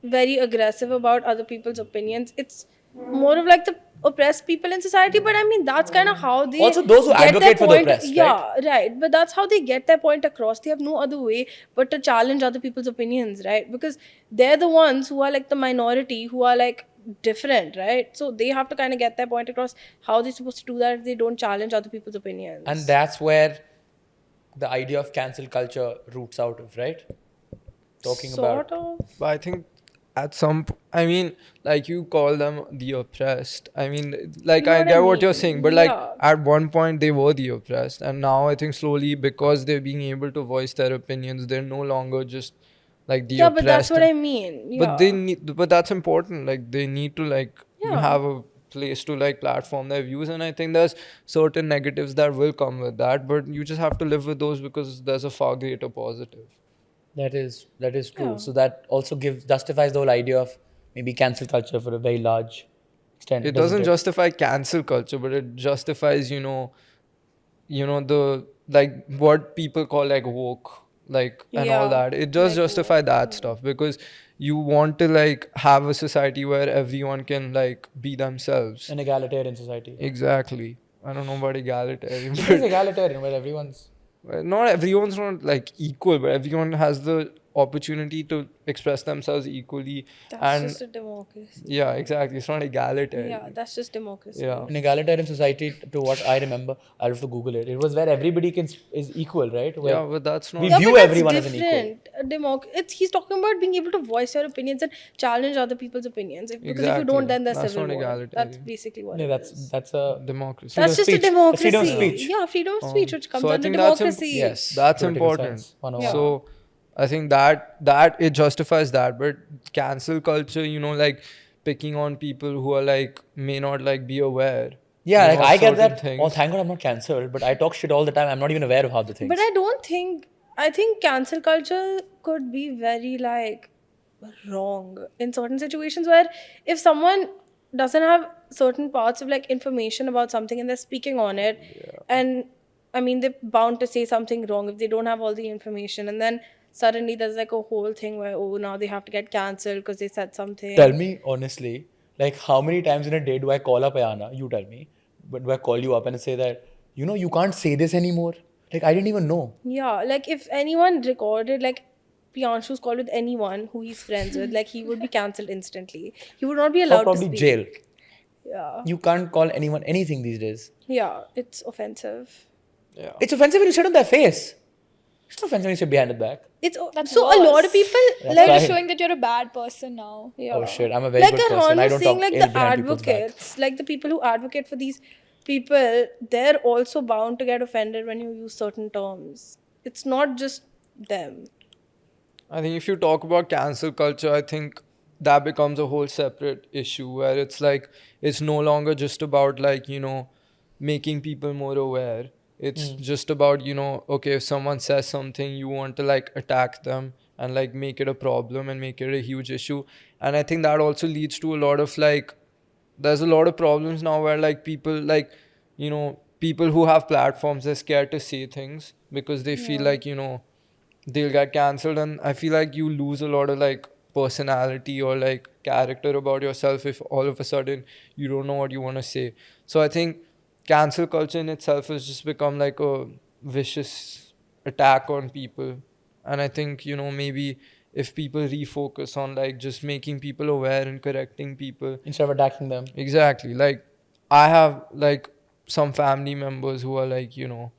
very aggressive about other people's opinions. It's more of like the oppressed people in society, but I mean that's kind of how they Also those who get their advocate for the point. oppressed, Yeah, right. But that's how they get their point across. They have no other way but to challenge other people's opinions, right? Because they're the ones who are like the minority, who are like different, right? So they have to kind of get their point across. How they're supposed to do that if they don't challenge other people's opinions? And that's where the idea of cancel culture roots out of, right? Talking sort about. of. But I think at some, I mean, like you call them the oppressed. I mean, like You know I what I get what you're mean? saying, but like Yeah. at one point they were the oppressed, and now I think slowly because they're being able to voice their opinions, they're no longer just like the Yeah, oppressed. but that's what I mean. Yeah. But they need, but that's important. Like they need to like Yeah. have a place to like platform their views, and I think there's certain negatives that will come with that, but you just have to live with those because there's a far greater positive. That is true. Yeah. So that also justifies the whole idea of maybe cancel culture for a very large extent. It doesn't it? justify cancel culture, but it justifies, the like what people call like woke, like and all Yeah, that. It does like justify that stuff because you want to like have a society where everyone can like be themselves. An egalitarian society. Exactly. I don't know about egalitarian, It is but egalitarian where everyone's. not everyone's not like equal, but everyone has the opportunity to express themselves equally. that's and just a democracy. yeah, exactly. It's not egalitarian. Yeah, that's just democracy. Yeah. An egalitarian society, to what I remember, I'll have to Google it. It was where everybody is equal, right? Where Yeah, but that's not. we Yeah, view but that's everyone as an equal. different. He's talking about being able to voice your opinions and challenge other people's opinions. Because if you Exactly. don't, then there's That's civil not war. That's egalitarian. basically what Yeah, it is. that's a Democracy. That's just speech. a democracy. Freedom of speech. Yeah, freedom of speech, which comes So I under think that's democracy. yes, That's political important. science 101. So I think that it justifies that, but cancel culture, like picking on people who are like may not like be aware. Yeah, like of I get certain that. things. Oh, thank God I'm not cancelled, but I talk shit all the time. I'm not even aware of half the things. But I think cancel culture could be very like wrong in certain situations where if someone doesn't have certain parts of like information about something and they're speaking on it, and I mean they're bound to say something wrong if they don't have all the information, and then suddenly there's like a whole thing where now they have to get cancelled because they said something. Tell me honestly, like how many times in a day do I call up Ayana? You tell me. But do I call you up and say that, you can't say this anymore? Like I didn't even know. Yeah, like if anyone recorded like Pianshu's call with anyone who he's friends with, like he would be cancelled instantly. He would not be Or allowed to probably speak. jail. Yeah. You can't call anyone anything these days. Yeah, it's offensive. Yeah. It's offensive when you sit on their face. It's not offensive when you sit behind the back. That's so a lot of worse. people That's like right. Just showing that you're a bad person now. yeah. Oh shit, I'm a very like good Arhan person. I was don't saying, talk like ill the behind people's back. advocates, like the people who advocate for these people, they're also bound to get offended when you use certain terms. It's not just them. I think if you talk about cancel culture, I think that becomes a whole separate issue where it's like it's no longer just about like, making people more aware. It's just about, okay, if someone says something, you want to like attack them and like make it a problem and make it a huge issue. And I think that also leads to a lot of like, there's a lot of problems now where like people like, people who have platforms, they're scared to say things because they feel like, they'll get cancelled, and I feel like you lose a lot of like personality or like character about yourself if all of a sudden you don't know what you want to say. So I think cancel culture in itself has just become like a vicious attack on people. And I think, you know, maybe if people refocus on like just making people aware and correcting people Instead of attacking them. exactly, like I have like some family members who are like, you know,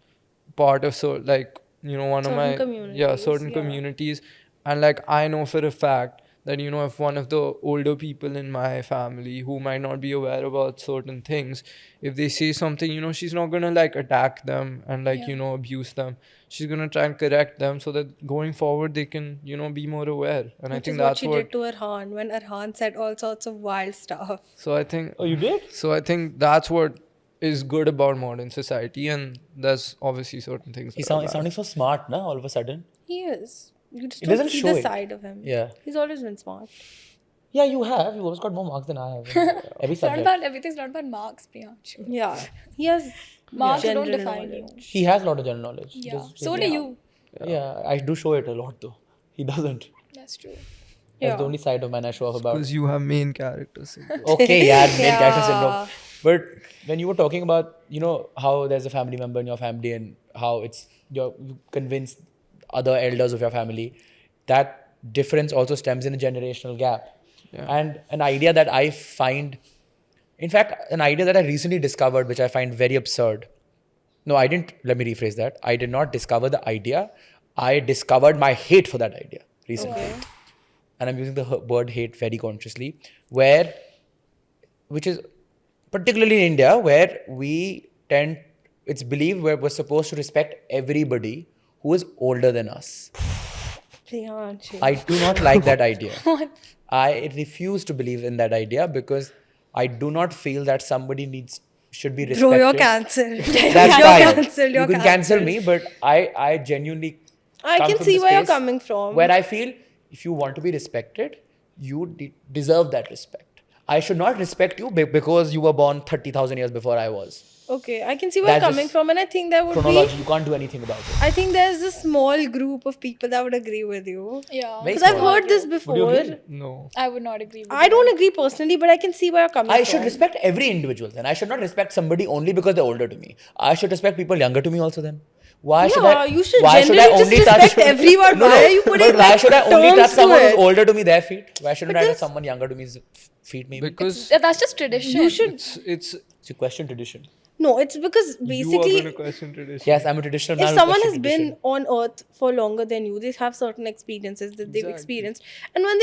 part of so like, you know, one of Certain my communities, certain yeah. communities, and like I know for a fact that, you know, if one of the older people in my family who might not be aware about certain things, if they say something, you know, she's not gonna like attack them and like, Yeah. you know, abuse them. She's gonna try and correct them so that going forward they can, you know, be more aware. And I Which think is what that's she what did to Arhan when Arhan said all sorts of wild stuff. so I think Oh, you did? so I think that's what is good about modern society, and there's obviously certain things He's that are bad. sounding so smart, na, all of a sudden. He is. You just It don't doesn't see show the it. side of him. Yeah. He's always been smart. Yeah, you have. You've always got more marks than I have. in Every It's not subject. about everything's not about marks, Priyanshu. Yeah. He has Marks don't general define you. knowledge. He has a lot of general knowledge. Yeah. Just- So do you. Yeah, I do show it a lot though. He doesn't. That's true. That's Yeah. the only side of mine I show off about. Because you have main characters. Okay, yeah, main character Yeah. syndrome. But when you were talking about, you know, how there's a family member in your family and how it's you convince other elders of your family, that difference also stems in a generational gap. Yeah. And an idea that I find, in fact, an idea that I recently discovered, which I find very absurd. No, I didn't. Let me rephrase that. I did not discover the idea. I discovered my hate for that idea recently. And I'm using the word hate very consciously, which is particularly in India, where it's believed we're supposed to respect everybody who is older than us. Priyanshu. I do not like that idea. I refuse to believe in that idea because I do not feel that somebody should be respected. Bro, you're cancelled. That's You're fine. cancelled, You you're can cancel cancelled. me, but I genuinely I come can from see the where you're space coming from. Where I feel if you want to be respected, you deserve that respect. I should not respect you because you were born 30,000 years before I was. Okay, I can see where you're That's coming just from, and I think there would Chronology, be. you can't do anything about it. I think there's a small group of people that would agree with you. Yeah. Very Because I've small. heard this Would you before. agree? No. I would not agree with I you. don't agree personally, but I can see where you're coming I from. should respect every individual then. I should not respect somebody only because they're older to me. I should respect people younger to me also then. Why should Yeah, I? you should why should I generally just only touch respect everyone. No, Why no. are you putting, But why like, should I only terms touch to someone who's it? older to me their feet? Why shouldn't But I touch that's- someone younger to me's feet maybe? Because That's just tradition. You should. it's It's a question tradition. No, it's because you are basically, going to question tradition. Yes, I'm a traditional man. if who someone question has been tradition. on earth for longer than you, they have certain experiences that they've Exactly. experienced. And when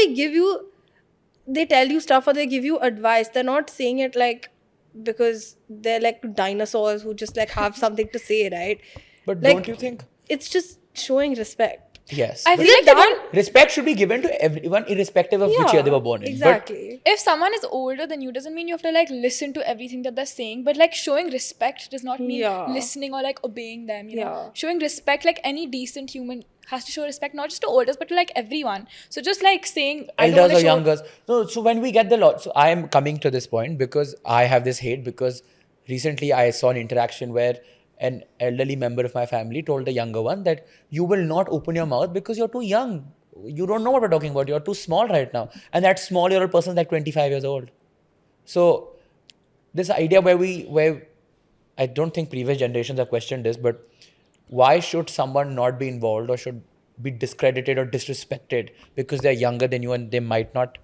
they tell you stuff or they give you advice, they're not saying it like because they're like dinosaurs who just like have something to say, right? But like- don't you think? It's just showing respect. Yes. I But feel like they don't. respect should be given to everyone irrespective of which year they were born in. Exactly. If someone is older than you, doesn't mean you have to like listen to everything that they're saying. But like showing respect does not mean Yeah. listening or like obeying them. You know, Yeah. showing respect, like any decent human has to show respect, not just to elders but to like everyone. So just like saying I don't Elders wanna or show- youngers. No, so when we get the lot, so I am coming to this point because I have this hate because recently I saw an interaction where an elderly member of my family told the younger one that you will not open your mouth because you're too young. You don't know what we're talking about. You're too small right now. And that small-year-old person is like 25 years old. So this idea where I don't think previous generations have questioned this, but why should someone not be involved or should be discredited or disrespected because they're younger than you and they might not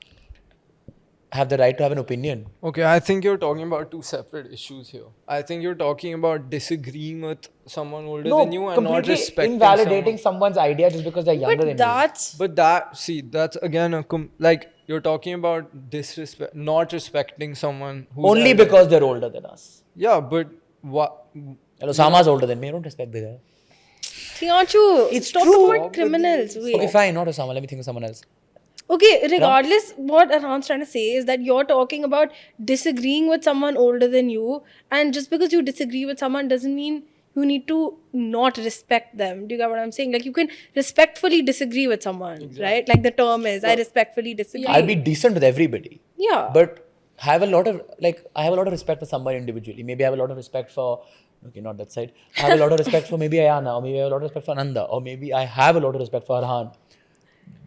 have the right to have an opinion? Okay, I think you're talking about two separate issues here. I think you're talking about disagreeing with someone older than you and not completely respecting invalidating someone. someone's idea just because they're younger But than that's But that's again like you're talking about disrespect, not respecting someone who's you. Only elder. because they're older than us. Yeah, but what? Well, Osama's older than me. I don't respect the guy. Priyanshu, It's stop true. talking about criminals. Wait. Okay, fine, not Osama. Let me think of someone else. Okay, regardless, what Arhan's trying to say is that you're talking about disagreeing with someone older than you, and just because you disagree with someone doesn't mean you need to not respect them. Do you get what I'm saying? Like, you can respectfully disagree with someone, right? Like the term is, I respectfully disagree. I'll be decent with everybody. Yeah. But I have a lot of respect for someone individually. Maybe I have a lot of respect for Okay, not that side. I have a lot of respect for maybe Ayana, or maybe I have a lot of respect for Ananda, or maybe I have a lot of respect for Arhan.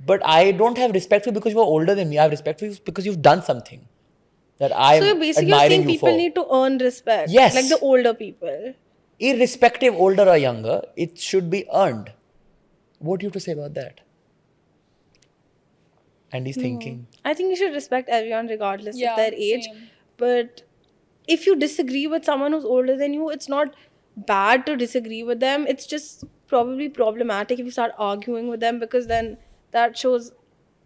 But I don't have respect for you because you are older than me. I have respect for you because you've done something that I'm So you're basically admiring saying you people for. need to earn respect. Yes. Like the older people. Irrespective, older or younger, it should be earned. What do you have to say about that? And he's thinking. I think you should respect everyone regardless Yeah, of their age. same. But if you disagree with someone who's older than you, it's not bad to disagree with them. It's just probably problematic if you start arguing with them, because then that shows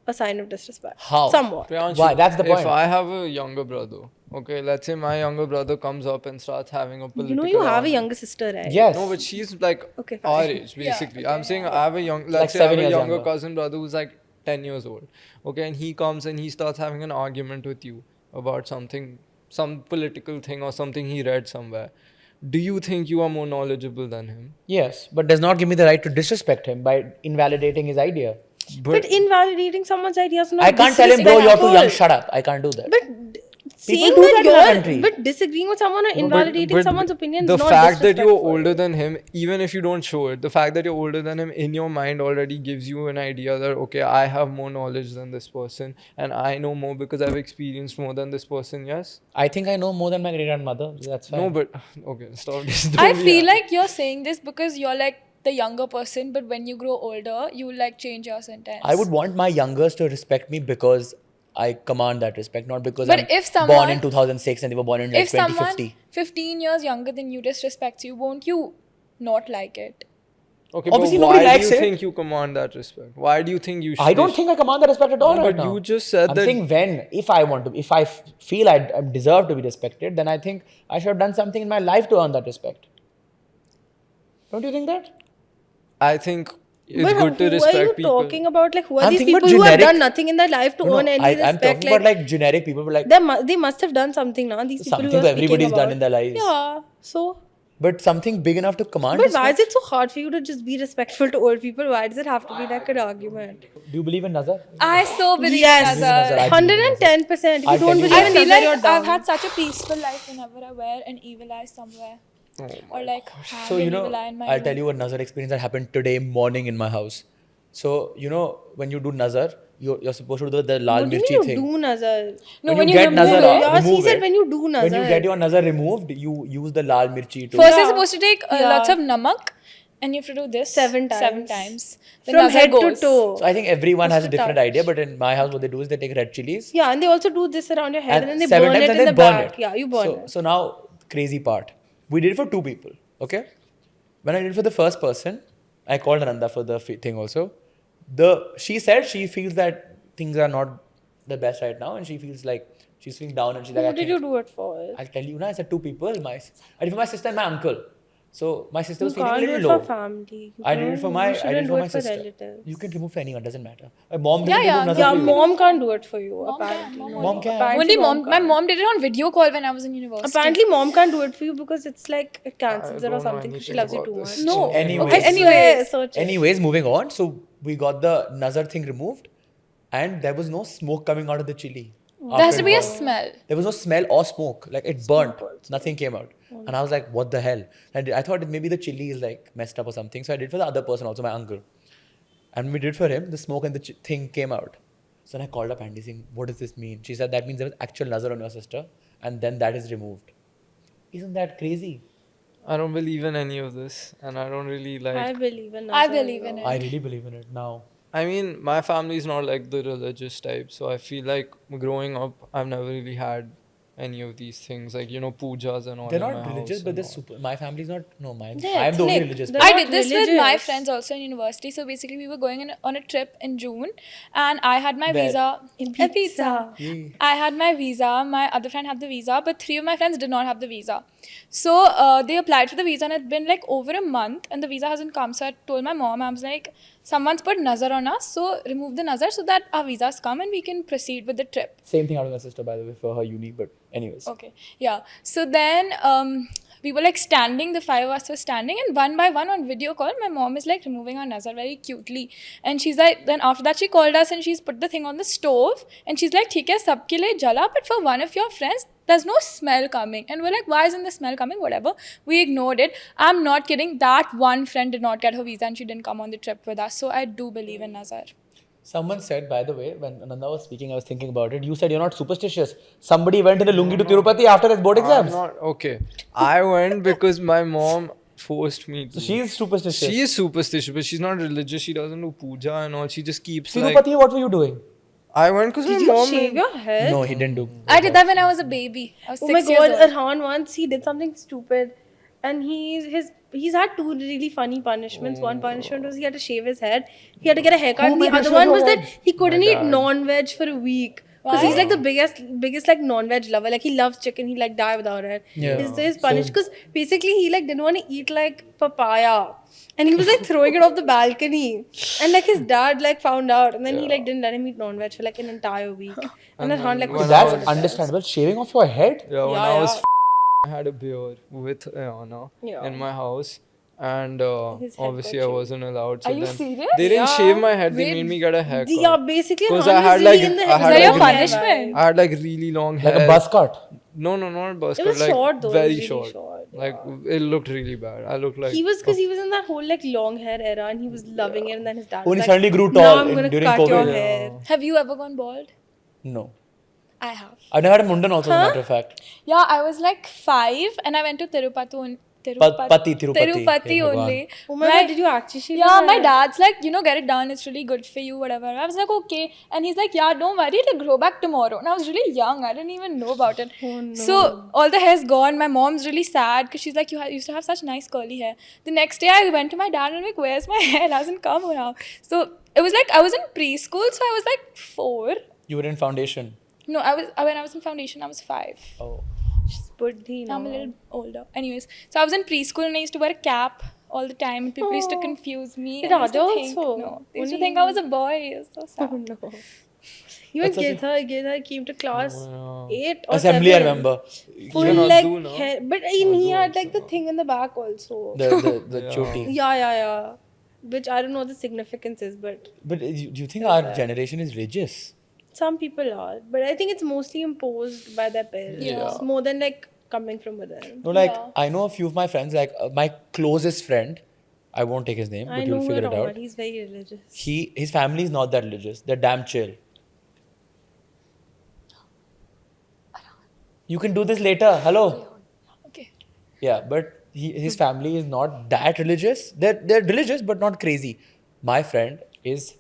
a sign of disrespect. How? Somewhat. Priyanshu, Why? That's the point. If I have a younger brother, okay, let's say my younger brother comes up and starts having a political You know you have a argument. younger sister, right? Yes. No, but she's like Okay, our fine. age, basically. okay, I'm saying I have a young, Like let's say I have 7 a years younger younger. cousin brother who's like 10 years old. Okay, and he comes and he starts having an argument with you about something, some political thing or something he read somewhere. Do you think you are more knowledgeable than him? Yes, but does not give me the right to disrespect him by invalidating his idea. But invalidating someone's ideas is not I can't tell him, bro, you're too young, disrespectful. shut up. I can't do that. But saying do that that in our you're country. but disagreeing with someone or invalidating someone's opinion the is not fact that you're disrespectful. older than him, even if you don't show it, the fact that you're older than him in your mind already gives you an idea that okay, I have more knowledge than this person and I know more because I've experienced more than this person. Yes? I think I know more than my great grandmother. So that's fine. No, but okay, stop this. I Don't be feel a- like you're saying this because you're like the younger person, but when you grow older, you like change your sentence. I would want my youngers to respect me because I command that respect, not because But I'm if born someone- in 2006 and they were born in like if someone 2050. 15 years younger than you disrespects you, won't you not like it? Okay, Obviously but nobody why do likes you it. think you command that respect? Why do you think you should? I don't think I command that respect at all No, right but now. you just said I'm that- saying when, if I want to, if I feel I deserve to be respected, then I think I should have done something in my life to earn that respect. Don't you think that? I think it's But good to who respect are you people. talking about? Like, who are I'm these thinking people about who have generic- done nothing in their life to No, earn any I'm respect? talking about like generic people, but like they must have done something now. These people something who are that speaking everybody's done about. in their lives. Yeah. So, But something big enough to command but why respect? is it so hard for you to just be respectful to old people? Why does it have to be like an argument? Do you believe in Nazar? I so believe Yes, in Nazar. I believe in 110%. If you I'll don't tell you believe why. I in feel Nazar, you're like dumb. I've had such a peaceful life whenever I wear an evil eye somewhere. Or like have So an you know, evil eye in my I'll room. tell you a Nazar experience that happened today morning in my house. So you know, when you do Nazar, you're supposed to do the lal What do you mirchi mean you thing. do Nazar? No, when when you you get remove Nazar it. out, Yes, he remove said it. when you do When Nazar. you get your Nazar removed, you use the lal mirchi to. First, Yeah. you're supposed to take Yeah. lots of namak, and you have to do this 7 Seven times. times. The From nazar head to goes. toe. So I think everyone has a Just to different touch. idea, but in my house, what they do is they take red chilies Yeah, and they also do this around your head and then they 7 burn times it and in they the burn back. it. Yeah, you burn so, it. So now, crazy part. We did it for 2 people. Okay. When I did it for the first person, I called Ananda for the thing also. She said she feels that things are not the best right now, and she feels like she's feeling down, and she's like, Who I did think- you do it for? I'll tell you now. I said 2 people. I did it for my sister and my uncle. So my sister You was feeling a can't do little it low. for family. I did it for my. You I did shouldn't it do for my it for sister. relatives. You can remove for anyone. Doesn't matter. My mom did Yeah, it. yeah, Another Yeah, for you. mom can't do it for you, Mom can, apparently. Mom can. Apparently Only mom. My can't. mom did it on video call when I was in university. Apparently, mom can't do it for you because it's like it I cancels it or don't know something because she anything loves you about too this. much. No. Anyways. Okay. I Anyways. swear, search it. Anyways, moving on. So we got the Nazar thing removed, and there was no smoke coming out of the chili. There has after to be it a burned. smell. There was no smell or smoke. Like it burnt. Nothing came out. And I was like, what the hell? And I thought maybe the chili is like messed up or something. So I did for the other person also, my uncle. And we did for him, the smoke and the thing came out. So then I called up Andy saying, what does this mean? She said, that means there was actual Nazar on your sister. And then that is removed. Isn't that crazy? I don't believe in any of this, and I don't really like. I believe in I Nazar, believe in though. it. I really believe in it now. I mean, my family is not like the religious type, so I feel like growing up, I've never really had any of these things, like pujas and all. They're in not my religious, house but and they're all. super. My family's not. No, mine. They're I'm the only ethnic. religious They're person. I not did this with my religious. friends also in university. So basically, we were going on a trip in June, and I had my Where? visa. Ibiza. Yay. I had my visa. My other friend had the visa, but 3 of my friends did not have the visa. So they applied for the visa, and it's been like over a month, and the visa hasn't come. So I told my mom, I was like, someone's put nazar on us, so remove the nazar so that our visas come and we can proceed with the trip. Same thing out with my sister, by the way, for her uni. But anyways. Okay. Yeah. So then we were like standing, the 5 of us were standing, and one by one on video call, my mom is like removing her nazar very cutely. And she's like, then after that, she called us and she's put the thing on the stove. And she's like, "Theek hai, sabke liye jala, but for one of your friends, there's no smell coming." And we're like, "Why isn't the smell coming?" Whatever. We ignored it. I'm not kidding. That one friend did not get her visa and she didn't come on the trip with us. So I do believe in nazar. Someone said, by the way, when Ananda was speaking, I was thinking about it. You said you're not superstitious. Somebody went in a lungi to Tirupati after his board I'm exams. not okay. I went because my mom forced me to. So she is superstitious. She is superstitious, but she's not religious. She doesn't do puja and all. She just keeps Tirupati, like. what were you doing? I went because my Did you mom. shave your head? No, he didn't do. I did that when I was a baby. I was Oh 6 my years god, old. Arhan once he did something stupid, and he's had 2 really funny punishments. One punishment was he had to shave his head. He had to get a haircut. And the other one was that he couldn't eat non-veg for a week. Because he's like the biggest like non-veg lover. Like he loves chicken. He like die without it. Yeah. His punish because basically he like didn't want to eat like papaya. And he was like throwing it off the balcony. And like his dad like found out. And then he like didn't let him eat non-veg for like an entire week. And then Arhan like was That's so depressed. understandable. Shaving off your head? Yeah, when Yeah, I was yeah. I had a beer with Ayana Yeah. in my house, and His head obviously got I wasn't allowed. So Are you then serious? they didn't Yeah. shave my head. They Wait. made me get a haircut. Yeah, basically 'Cause Arhan I had was really like- in the I had Is that like your really- punishment? I had like really long hair. Like a buzz cut. No, not buzz It cut. was Like short though. very it was really short. short. Like it looked really bad. I looked like He was because he was in that whole like long hair era and he was loving it, and then his dad. When was he like, suddenly grew "Now tall I'm gonna during cut your COVID." hair. Have you ever gone bald? No. I have. I've never had a mundan also, as a matter of fact. Yeah, I was like 5 and I went to Tirupati Tirupati. Tirupati Hey, only. Oh my god, did you actually shave Yeah, your my hair? dad's like, get it done. It's really good for you, whatever. I was like, okay. And he's like, yeah, don't worry, it'll grow back tomorrow. And I was really young. I didn't even know about it. Oh, no. So all the hair's gone. My mom's really sad because she's like, you used to have such nice curly hair. The next day I went to my dad and I'm like, where's my hair? It hasn't come now. So it was like, I was in preschool. So I was like 4. You were in foundation. No, when I was in foundation, I was 5. Oh. She's buddhi now. I'm a little older. Anyways, so I was in preschool and I used to wear a cap all the time. And people used to confuse me. Did and I used to Radha think- also? No, they used to Only think I was a boy. It was so sad. Oh no. Even Gedha came to class 8 or Assembly, 7. I remember. Full Even like Abdul, no? hair, but he had like the thing in the back also. The choti. Yeah. Which I don't know what the significance is, but But do you think our generation is religious? some people are. But I think it's mostly imposed by their parents. Yeah. More than like coming from within. No, like Yeah. I know a few of my friends, like my closest friend, I won't take his name, I but know you'll figure it Rahman, out. he's very religious. His family is not that religious. They're damn chill. You can do this later. Hello. Okay. Yeah, but his family is not that religious. They're religious, but not crazy. My friend is.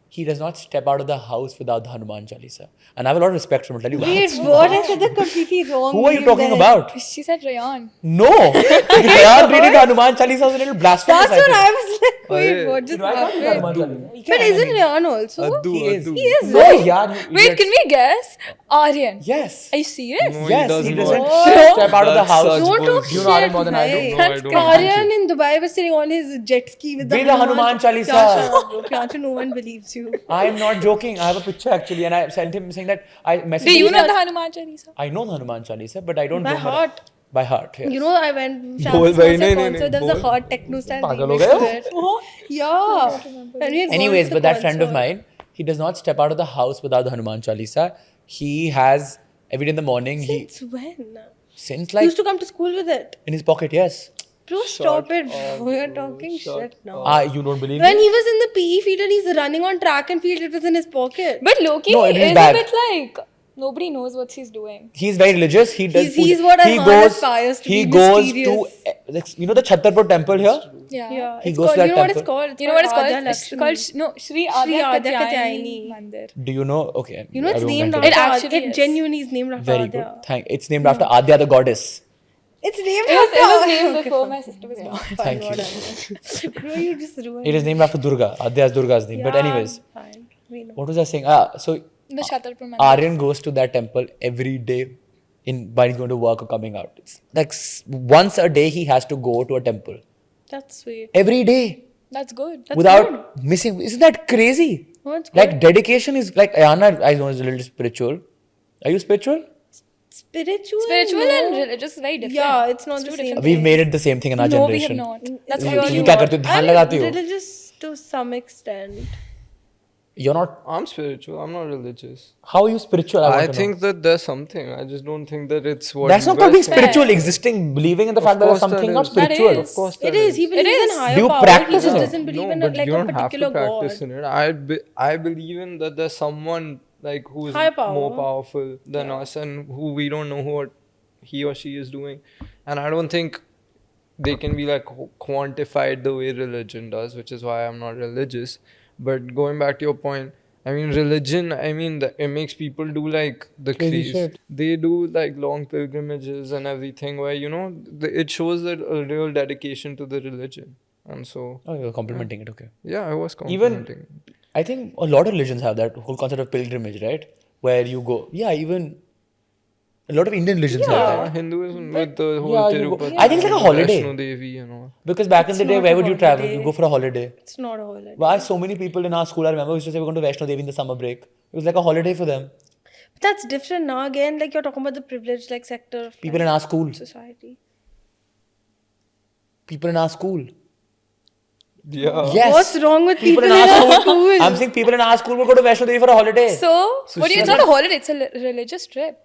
He does not step out of the house without the Hanuman Chalisa. And I have a lot of respect for him. I'll tell you why. Wait, what? I said the completely wrong Who are you name talking there. about? She said Rayan. No! Rayan reading the Hanuman Chalisa was a little blasphemous. That's what think. I was like, wait, Arey, what just I can't read happened? Hanuman Chalisa. But isn't Ryan also? Addu, He is. Addu. He is. No, yaar, you Wait, idiots. can we guess? Aryan. Yes. Are you serious? No, Yes, he he doesn't. doesn't step out of the That's house. such Don't talk bullshit. You know Aryan shit, more than I do. bhai. No, I don't. Aryan in Dubai was sitting on his jet ski with the With the Hanuman Chalisa. Yeah, shut up, bro. Priyanshu, no one believes you. I am not joking. I have a picture actually, and I sent him saying that I messaged Do you him. know the Hanuman Chalisa? I know the Hanuman Chalisa, but I don't By know heart. By heart, yes. You know, I went Bol bhai, nahi, nahi, concert. There was a bol. hot techno style Pagal ho remix gaye to it. Yeah. And we had gone Anyways, to the but that friend of concert. mine, he does not step out of the house without the Hanuman Chalisa. He has every day in the morning. Since when? Since He like used to come to school with it. in his pocket, yes. Bro, stop it. We are talking shit now. You don't believe When me? he was in the PE field and he's running on track and field, it was in his pocket. But Loki No, it is is bad. a bit like nobody knows what he's doing. He's very religious. He does. He's puja. what he Arhan goes. aspires to He be, goes mysterious. to like, you know the Chhatarpur temple here. Yeah. Yeah. He It's goes to called, that you know what it's temple. called? You know what it's called? Adya It's Lakshmi. called Shri Adya Adya Katyayani Katyayani. Mandir. Do you know? Okay. You know, I it's won't named mention after It it. actually It is. genuinely is named after Very Adya. good. It's named after Adya, the goddess. It's named It was after named Okay, before fine. my sister was born. Fine, Thank you. whatever. Bro, you just ruined It is named after Durga. Adya is Durga's name. But Yeah, anyways, fine. We know. what was I saying? So The Chhatarpur Mandir. Aryan goes to that temple every day while he's going to work or coming out. It's like once a day he has to go to a temple. That's sweet. Every day. That's good. That's without missing. Isn't that crazy? Oh, it's Like dedication is like Ayana, I know, is a little spiritual. Are you spiritual? Spiritual and religious is very different. Yeah, it's not two the same different We've things. made it the same thing in our No, we have generation. not. That's Really purely तुम क्या not. करती हो? ध्यान I'm लगाती हो? religious to some extent. You're not. I'm spiritual. I'm not religious. How are you spiritual? I want I to think know. that there's something. I just don't think that it's what That's you not called being guys think. spiritual. Existing, believing in the fact that there's course that something not is. That spiritual. is. Of course It that is. He believes in is. higher Do you power. practice He just it? doesn't believe No, in but like you a don't have to particular practice god. in it. I believe in that there's someone like who's Higher power. more powerful than us and who we don't know what he or she is doing. And I don't think they can be like quantified the way religion does, which is why I'm not religious. But going back to your point, I mean, religion, I mean, it makes people do like the Crazy crazy. shit. They do like long pilgrimages and everything where, you know, it shows that a real dedication to the religion. And so, Oh, you're complimenting it. Okay. yeah, I was Even complimenting. I think a lot of religions have that whole concept of pilgrimage, right? Where you go. Yeah, even a lot of Indian religions have Yeah, that. Hinduism with the whole yeah, you go- Tirupati. I think it's like a holiday. Vaishno Devi and all. Because back in It's the day, not where a would you travel? holiday. You go for a holiday. It's not a holiday. Why so many people in our school, I remember, used to say we're going to Vaishno Devi in the summer break. It was like a holiday for them. But that's different now. Again, like you're talking about the privileged like sector of People like, in our school. society. People in our school. Yeah. Yes. What's wrong with People in our school? I'm saying people in our school will go to Vaishno Devi for a holiday. So, what do you? It's not a holiday. It's a religious trip.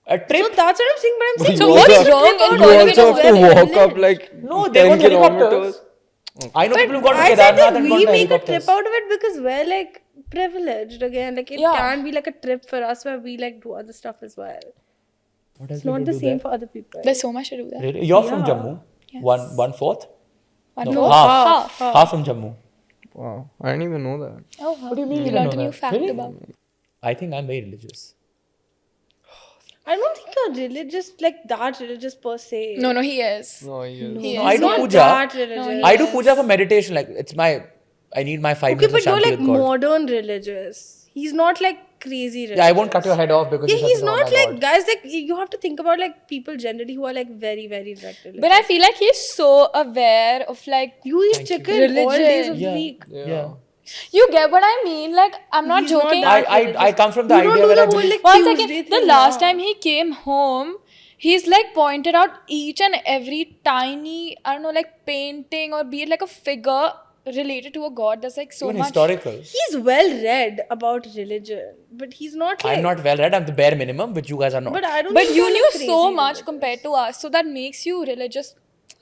A trip. So that's what I'm saying. But I'm saying. So You what's also- wrong in You calling it also a have to holiday? walk up like No, they 10 want helicopters. kilometers. I know people who've gone to I said Kedarnath that and we gone to make a helicopters. trip out of it because we're like privileged again. Like it Yeah. can be like a trip for us where we like do other stuff as well. What else It's we not could the do same there? for other people. There's so much to do there. Really? You're from Yeah. Jammu. Yes. One fourth. One No, more. half. Half. Half from Jammu. Wow, I didn't even know that. Oh, What do you mean? You you don't learned a know new that? fact Really? about. I think I'm very religious. I don't think you're religious, like that religious per se. No, he is. No, yes. He No, is. I He's do not puja. that religious. he I do puja for meditation. Like it's my. I need my 5 Okay, minutes but of you're shanti like with God. modern religious. He's not like crazy religious. Yeah, I won't cut your head off because Yeah, you said he's so, oh not my like God. guys. Like you have to think about like people generally who are like very religious. But I feel like he's so aware of like You eat chicken all days of the Yeah. week. Yeah. you get what I mean. Like I'm not He's not joking. that I come from the You don't idea do where the I whole believe. like One Tuesday second. The thing, last yeah. time he came home, he's like pointed out each and every tiny, I don't know, like painting or be it like a figure related to a god. There's like so Even much. historical. He's well read about religion, but he's not like. I'm not well read. I'm the bare minimum, which you guys are not. But I don't. But think you you're, knew like, so crazy much religious. compared to us, so that makes you religious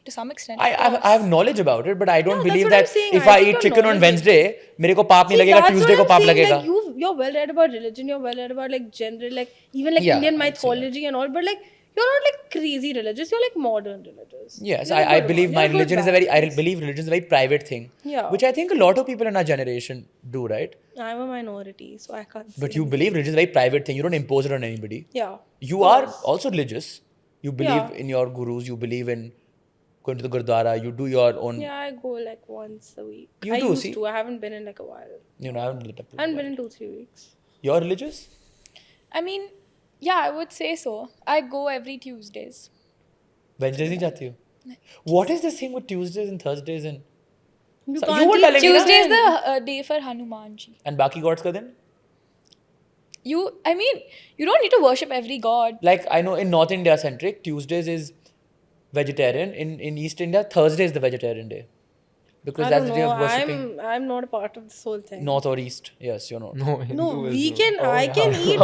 to some extent. I have knowledge about it, but I don't Yeah, that's believe what I'm that saying. if I I think eat you're chicken on knowledgeable. Wednesday, मेरे को पाप नहीं See, लगेगा, that's Tuesday what को I'm पाप saying, लगेगा. like you're well read about religion, you're well read about like general, like even like Yeah, Indian I'd say that. mythology and all, but like you're not like crazy religious, you're like modern religious. Yes, You're a I good believe one. my You're a good religion is a very. I balance. believe religion is a very private thing. Yeah. Which I think a lot of people in our generation do, right? I'm a minority, so I can't. But say you anything. believe religion is a very private thing. You don't impose it on anybody. Yeah. You are also religious. You believe Yeah. in your gurus. You believe in going to the gurdwara. You do your own. Yeah, I go like once a week. You I do, used see? to. I haven't been in like a while. You know, I haven't lit up. I haven't been in 2-3 weeks. You're religious? I mean, yeah, I would say so. I go every Tuesdays. Wednesdays नहीं जाती हो? What is this thing with Tuesdays and Thursdays and You So can't you were eat telling me Tuesday is ना? the day for Hanuman ji. And बाकी gods का दिन? I mean, you don't need to worship every god. Like I know in North India centric, Tuesdays is vegetarian. In East India, Thursday is the vegetarian day. Because I that's don't the day of know. worshipping I'm not a part of this whole thing. North or East. Yes, you're not. No, No, Hinduism. we can. I can eat.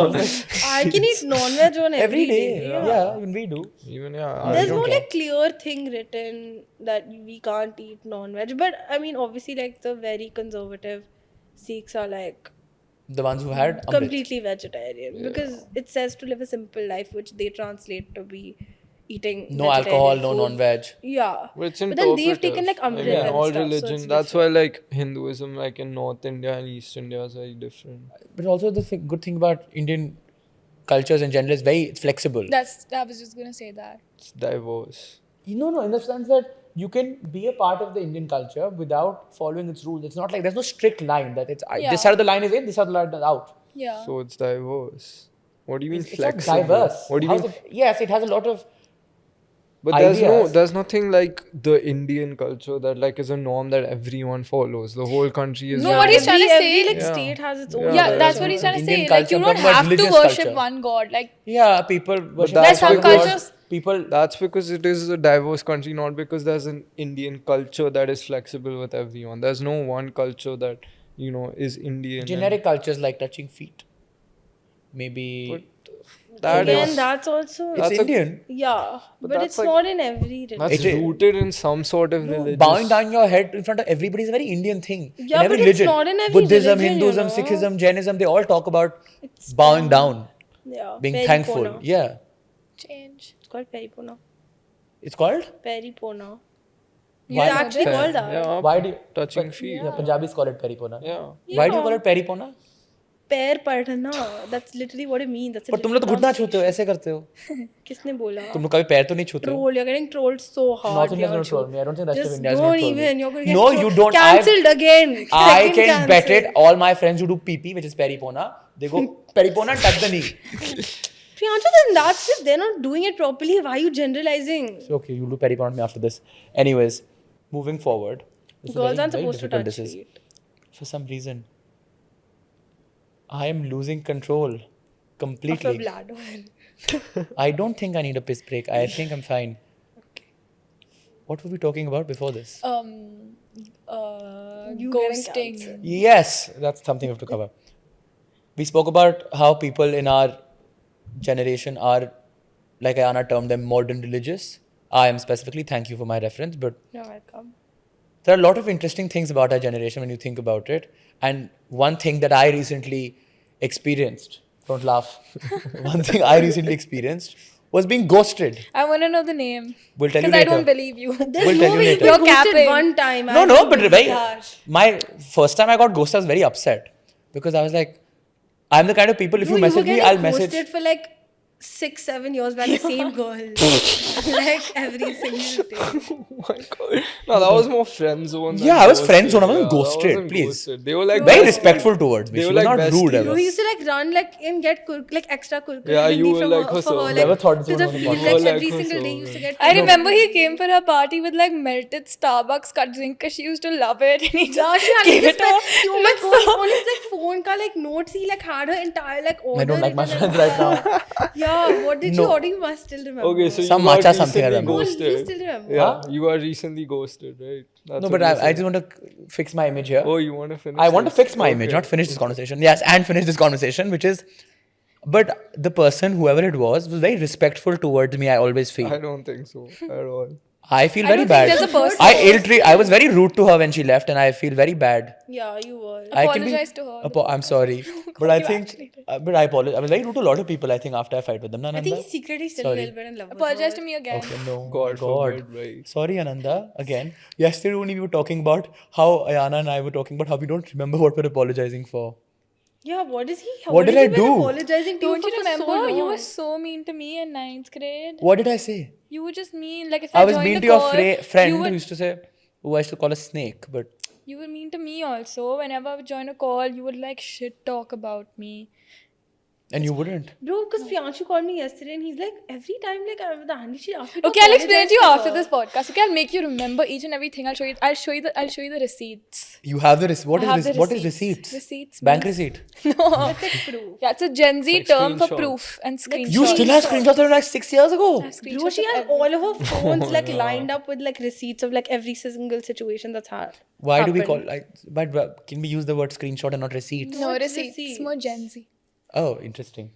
I can eat non-veg on Every day. Yeah. Yeah, even we do. Even yeah, There's don't no care. like clear thing written that we can't eat non-veg. But I mean, obviously, like the very conservative Sikhs are like The ones who had Amrit. completely vegetarian because it says to live a simple life, which they translate to be eating No vegetarian alcohol, no food. non-veg. Yeah, But it's but then they've taken interpretive. like I Amrit mean, and all stuff, so religion. it's That's different. why like Hinduism, like in North India and East India, is very different. But also the good thing about Indian cultures in general is very flexible. I was just gonna say that. It's diverse. No, in the sense that you can be a part of the Indian culture without following its rules. It's not like there's no strict line that it's Yeah. this side of the line is in, this side of the line is out. Yeah. So it's diverse. What do you mean It's not flexible? diverse. What do you How's mean? it? Yes, it has a lot of But ideas. there's nothing like the Indian culture that like is a norm that everyone follows. The whole country is No, what he's trying to every say. like Yeah. state has its own. Yeah, Yeah, there that's is what he's trying to Indian say. culture, Like, you I'm don't talking about have to religious worship culture. one god. Like, Yeah, people worship that's some different gods. cultures- People. That's because it is a diverse country, not because there's an Indian culture that is flexible with everyone. There's no one culture that is Indian. and- Generic cultures like touching feet. Maybe. that Again, is- that's also It's that's a- Indian. yeah, but that's it's like- not in every religion. That's It is- rooted in some sort of religious. Bowing down your head in front of everybody is a very Indian thing. Yeah, in every but it's religion. not in every Buddhism, religion, you Hinduism, know. Sikhism, Jainism, they all talk about It's bowing down, Yeah, being Peripona. thankful. Yeah. change. It's called Peripona. It's called? Peripona. Why- It's actually Yeah, called that. yeah, Why do you, touching feet. Yeah, Punjabis call it peripona. Yeah. Why do you call it peripona? पैर पढ़ना. That's literally what it means. That's a पर तुम लोग तो literal घुटना छूते हो, ऐसे करते हो. translation. किसने बोला? तुम लोग कभी पैर तो नहीं छूते हो. Troll. You're getting trolled so hard. North Indians you're don't troll me. I don't think rest of Just India is don't going to troll me. even. You're going to get No, you don't. cancelled again. I Second can bet cancelled. it. All my friends who do PP, which is peripona, they go peripona, touch the knee. Priyanshu, then that's if they're not doing it properly. Why are you generalizing? So, okay, you'll do peripona on me after this. Anyways, moving forward. This is Girls very- aren't very supposed to difficult, touch this is. feet. For some reason, I am losing control Of your completely. bladder. I don't think I need a piss break. I think I'm fine. What were we talking about before this? You getting Ghosting. cancelled. Yes, that's something we have to cover. We spoke about how people in our generation are, like Ayana termed them, modern religious. I am specifically, thank you for my reference, but You're welcome. there are a lot of interesting things about our generation when you think about it. And one thing that I recently experienced, don't laugh, one thing I recently experienced was being ghosted. I want to know the name. We'll tell you Because I later. don't believe you. There's We'll no tell you way you later. get You're ghosted capping. one time. No, I no, don't but believe very, that. my first time I got ghosted, I was very upset because I was like, I'm the kind of people, if Bro, you message were me, getting I'll message. ghosted for like 6-7 years by the same girl. Like every single day. Oh my god. No, that was more friend zone. than Yeah, I was friend zone. I wasn't that ghosted, wasn't please. ghosted. They were like Very besties. respectful towards me. They She were was like not rude besties. ever. Bro, he used to like run like and get like extra kurkure Yeah, you hindi were from like her, her for her, soul. like Never thought this to was the on the field. podcast. Like You were every like her single day, he soul. used to get. I remember he came for her party with like melted Starbucks cut drink because she used to love it. And he Yeah, just she had gave this it to her. oh my god, on his like phone ka like notes, he like had her entire like order. I don't like my written friends and right now. stuff. Yeah, what did you No. order? You must still remember. Okay, so Some you got matcha something I recently remember. Oh, you ghosted. still remember? Yeah, Huh? you got recently ghosted, right? That's No, what but you I said. just want to fix my image here. Oh, you want to finish? I want to this? fix my image, Okay. not finish this conversation. Yes, and finish this conversation, which is. But the person, whoever it was very respectful towards me, I always I feel. don't think so at all. I feel I very don't bad. think there's a person. I was very rude to her when she left, and I feel very bad. Yeah, you were. I can be- Apologize to her. I'm sorry. But I you think. actually did. But I apologize. I was very rude to a lot of people, I think, after I fight with them. Na, I think Ananda? he's secretly still Sorry. a little bit in love with Apologize her. to me again. Okay, no. God forbid, right? Sorry, Ananda. Again. Yesterday only we were talking about how Ayana and I were talking about how we don't remember what we're apologizing for. Yeah, what is he? What did has I he been do? apologizing to Don't you you for so remember? You long? were so mean to me in 9th grade. What did I say? You were just mean. Like if I I was joined mean the to your call, friend you who were, used to say, who I used to call a snake, but you were mean to me also. Whenever I would join a call, you would like shit talk about me. and you wouldn't. Bro, because Priyanshu called me yesterday and he's like, every time like I'm with Andy, she asks me to Okay, I'll explain it to you apologize after her. this podcast. Okay, I'll make you remember each and everything. I'll show you the receipts. You have the receipt. I have the What is receipts. receipts? Receipts Bank means- receipt. No. That's like proof. Yeah, it's a Gen Z Like term for screenshots. proof and screenshots. You still have screenshots from like 6 years ago. I have Bro, screenshots she of has all of her phones like lined up with like receipts of like every single situation that's hard. Why do we call like? But can we use the word screenshot and not receipts? No, What's receipts. It's receipts? more Gen Z. Oh, interesting.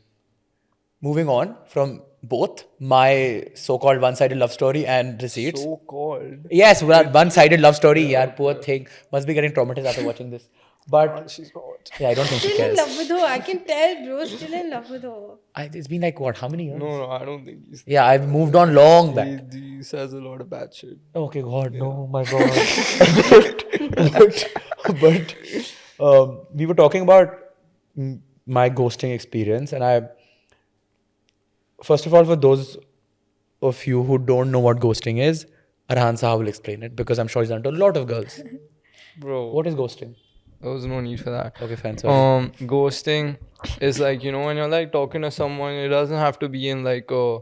Moving on from both my so-called one-sided love story and receipts. So called. Yes, one-sided love story. Yeah, poor thing. Must be getting traumatized after watching this. But She's not. yeah, I don't think she Still in cares. love with her. I can tell, bro. Still in love with her. It's been like what? How many years? No, I don't think he's. Yeah, I've moved on long back. He says a lot of bad shit. Okay, God, no, my God. but we were talking about my ghosting experience, and first of all, for those of you who don't know what ghosting is, Arhan Saha will explain it because I'm sure he's done to a lot of girls. Bro, What is ghosting? there was no need for that. Okay, fine, sorry. Ghosting is like, when you're like talking to someone, it doesn't have to be in like a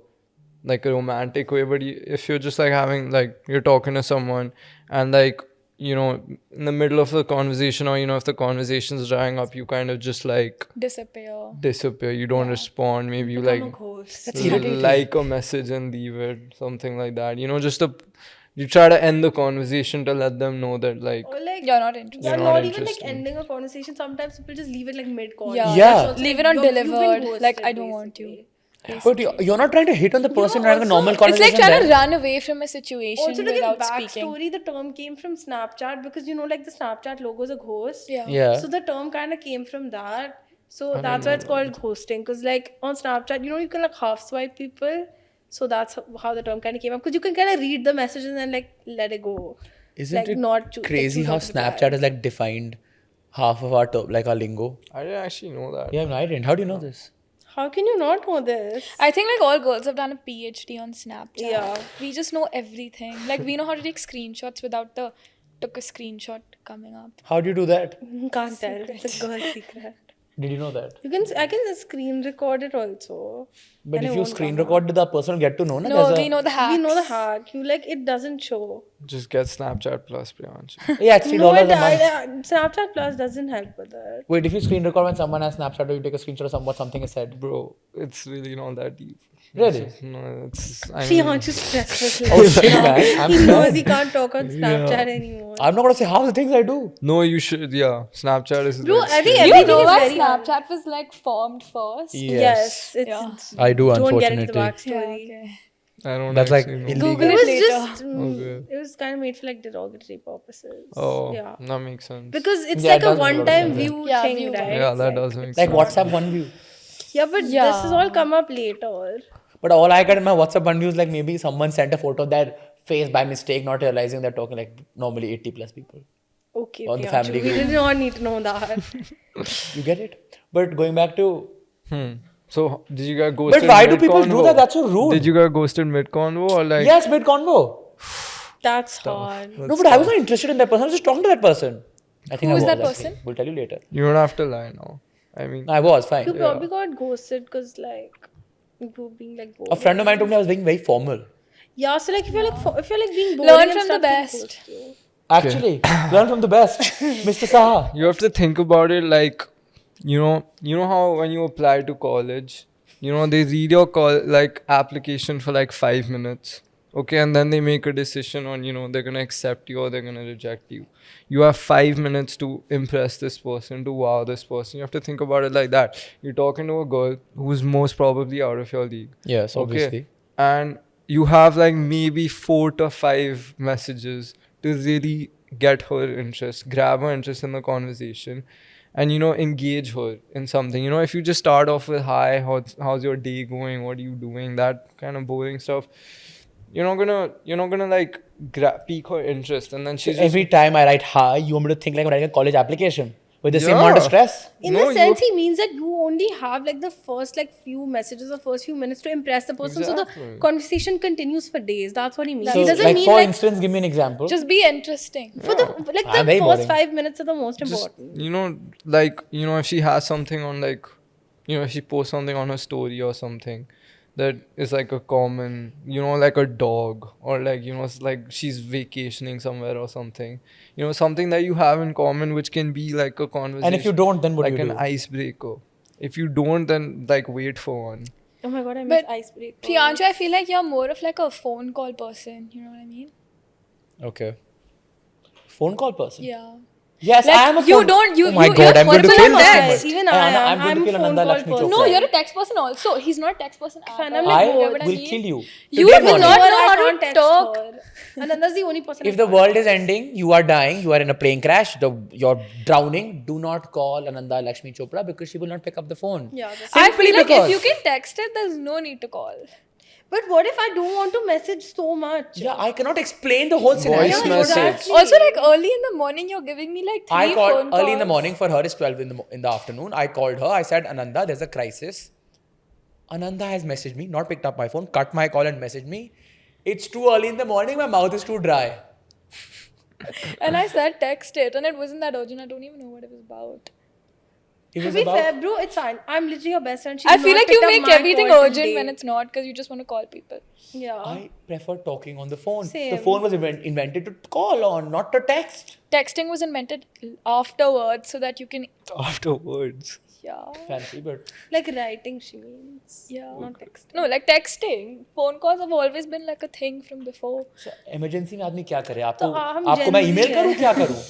like a romantic way, but if you're just like having like you're talking to someone and like in the middle of the conversation, or if the conversation's drying up, you kind of just like disappear. You don't respond. Maybe you Become like a ghost. That's irritating. like a message and leave it, something like that. You try to end the conversation to let them know that like Or like You're not interested. Or You're not not even like interested. ending a conversation. Sometimes people just leave it like mid-con. Yeah. Yeah. That's also, Leave like, it on you've been delivered. Like, ghosted, I don't want you. basically. But you're not trying to hit on the person know, having a also, normal it's It's like conversation. trying to then. run away from a situation Also, to give without speaking. backstory, the term came from Snapchat because like the Snapchat logo is a ghost. Yeah. So the term kind of came from that. So that's why it's called ghosting. Because like on Snapchat, you can like half swipe people. So that's how the term kind of came up. Because you can kind of read the message and then like let it go. Isn't like, it not crazy choose how not to reply. Snapchat has like defined half of our like our lingo? I didn't actually know that. Yeah, I didn't. How do you know this? How can you not know this? I think like all girls have done a PhD on Snapchat. Yeah. We just know everything. Like we know how to take screenshots without the took a screenshot coming up. How do you do that? Can't tell. It's a girl secret. Did you know that? I can screen record it also. But And if it you won't screen come up. record, the person will get to know. Na? No, There's we know the hacks. We know the hack. You like it doesn't show. Just get Snapchat Plus, Priyansh. Yeah, it's $3 No, a month. Snapchat Plus doesn't help with that. Wait, if you screen record when someone has Snapchat, or you take a screenshot of what something is said. Bro, it's really not that deep. Really? No, it's. I See, mean, aren't you stressed? Oh shit, man! I'm He knows he scared. can't talk on Snapchat anymore. I'm not gonna say half the things I do. no, you should. Yeah, Snapchat is. Bro, like, I think scary. You everything know is why very hard. Snapchat was like formed first? Yes, it's, Yeah. it's I do, don't get into the unfortunately. backstory. Okay. I don't. That's like actually know. illegal. Google It it was later. just Okay. it was kind of made for like derogatory purposes. Oh, Yeah. that makes sense. Because it's Yeah, it like a does make a lot of one-time sense, yeah. view Yeah, thing, view. right? yeah, that does make Like sense. WhatsApp one view. Yeah, but this Yeah. has all come up later. But all I get in my WhatsApp one view is like maybe someone sent a photo of their face by mistake, not realizing they're talking like normally 80 plus people. Okay, On the Priyanshu, family we group. did not need to know that. You get it? But going back to So, did you get ghosted? But why do people do mid-convo? that? That's so rude. Did you get ghosted mid convo or like? yes, mid convo. That's hard. No, but I was not interested in that person. I was just talking to that person. I think Who I is was, that actually. person? We'll tell you later. You don't have to lie now. I mean, I was fine. You probably got ghosted because like you were being like bored. A friend of mine told me I was being very formal. Yeah, so like if you're like being bored, Learn from the best. Actually, learn from the best, Mr. Saha. you have to think about it like, you know how when you apply to college, they read your application for like 5 minutes. Okay, and then they make a decision on, they're gonna accept you or they're gonna reject you. You have 5 minutes to impress this person, to wow this person. You have to think about it like that. You're talking to a girl who's most probably out of your league. Yes, obviously. And you have like maybe 4 to 5 messages to really get her interest, grab her interest in the conversation, and engage her in something. If you just start off with hi, how's your day going, what are you doing, that kind of boring stuff, you're not gonna like pique her interest, and then she's Every time I write hi, you want me to think like I'm writing a college application with the same amount of Yeah. stress. In No, the sense, he means that you only have like the first like few messages or first few minutes to impress the person, so Exactly. the conversation continues for days. That's what he means. So, He doesn't like mean for like instance, give me an example. Just be interesting. for the like I'm the very first boring. 5 minutes are the most just important. if she has something on like if she posts something on her story or something that is like a common like a dog, or like it's like she's vacationing somewhere or something, something that you have in common which can be like a conversation, and if you don't, then what like do you an do? icebreaker. If you don't, then like wait for one. Oh my god, I miss But icebreaker. Priyanshu, I feel like you're more of like a phone call person. You know what I mean? Okay. Phone call person. Yeah. Yes, Like, I am a you phone. don't- you- Oh my you- god, you're I'm going to horrible kill at this text. woman. Even I am. I'm going I'm to a kill phone Ananda call Lakshmi person. Chopra. No, you're a text person also. He's not a text person at Fan, all. I'm like I both. What I will mean? kill you. You Today will morning. not Or know I how can't to text talk. her. And then that's the only person. If the world is ending, you are dying, you are in a plane crash, you're drowning, do not call Ananda Lakshmi Chopra because she will not pick up the phone. Yeah, that's- I Simply feel like because. if you can text it, there's no need to call. But what if I don't want to message so much? Yeah, I cannot explain the whole scenario. Voice Yeah, message. exactly. Also, like early in the morning, you're giving me like three I phone called calls. early in the morning. For her, it's 12 in the afternoon. I called her. I said, Ananda, there's a crisis. Ananda has messaged me, not picked up my phone, cut my call and messaged me. It's too early in the morning. My mouth is too dry. And I said text it, and it wasn't that urgent. I don't even know what it was about. It To was be about fair, bro, it's fine. I'm literally your best friend. She's I feel not like you picked up make my everything call till urgent date. when it's not because you just want to call people. Yeah. I prefer talking on the phone. The Same. phone was invented to call on, not to text. Texting was invented afterwards so that you can. Afterwards. Yeah. Fancy, but Like writing, she means. Yeah. Not texting. No, like texting. Phone calls have always been like a thing from before. so, emergency में आदमी क्या करे? आपको हम आपको मैं Gen Z email हैं। करूँ क्या करूँ?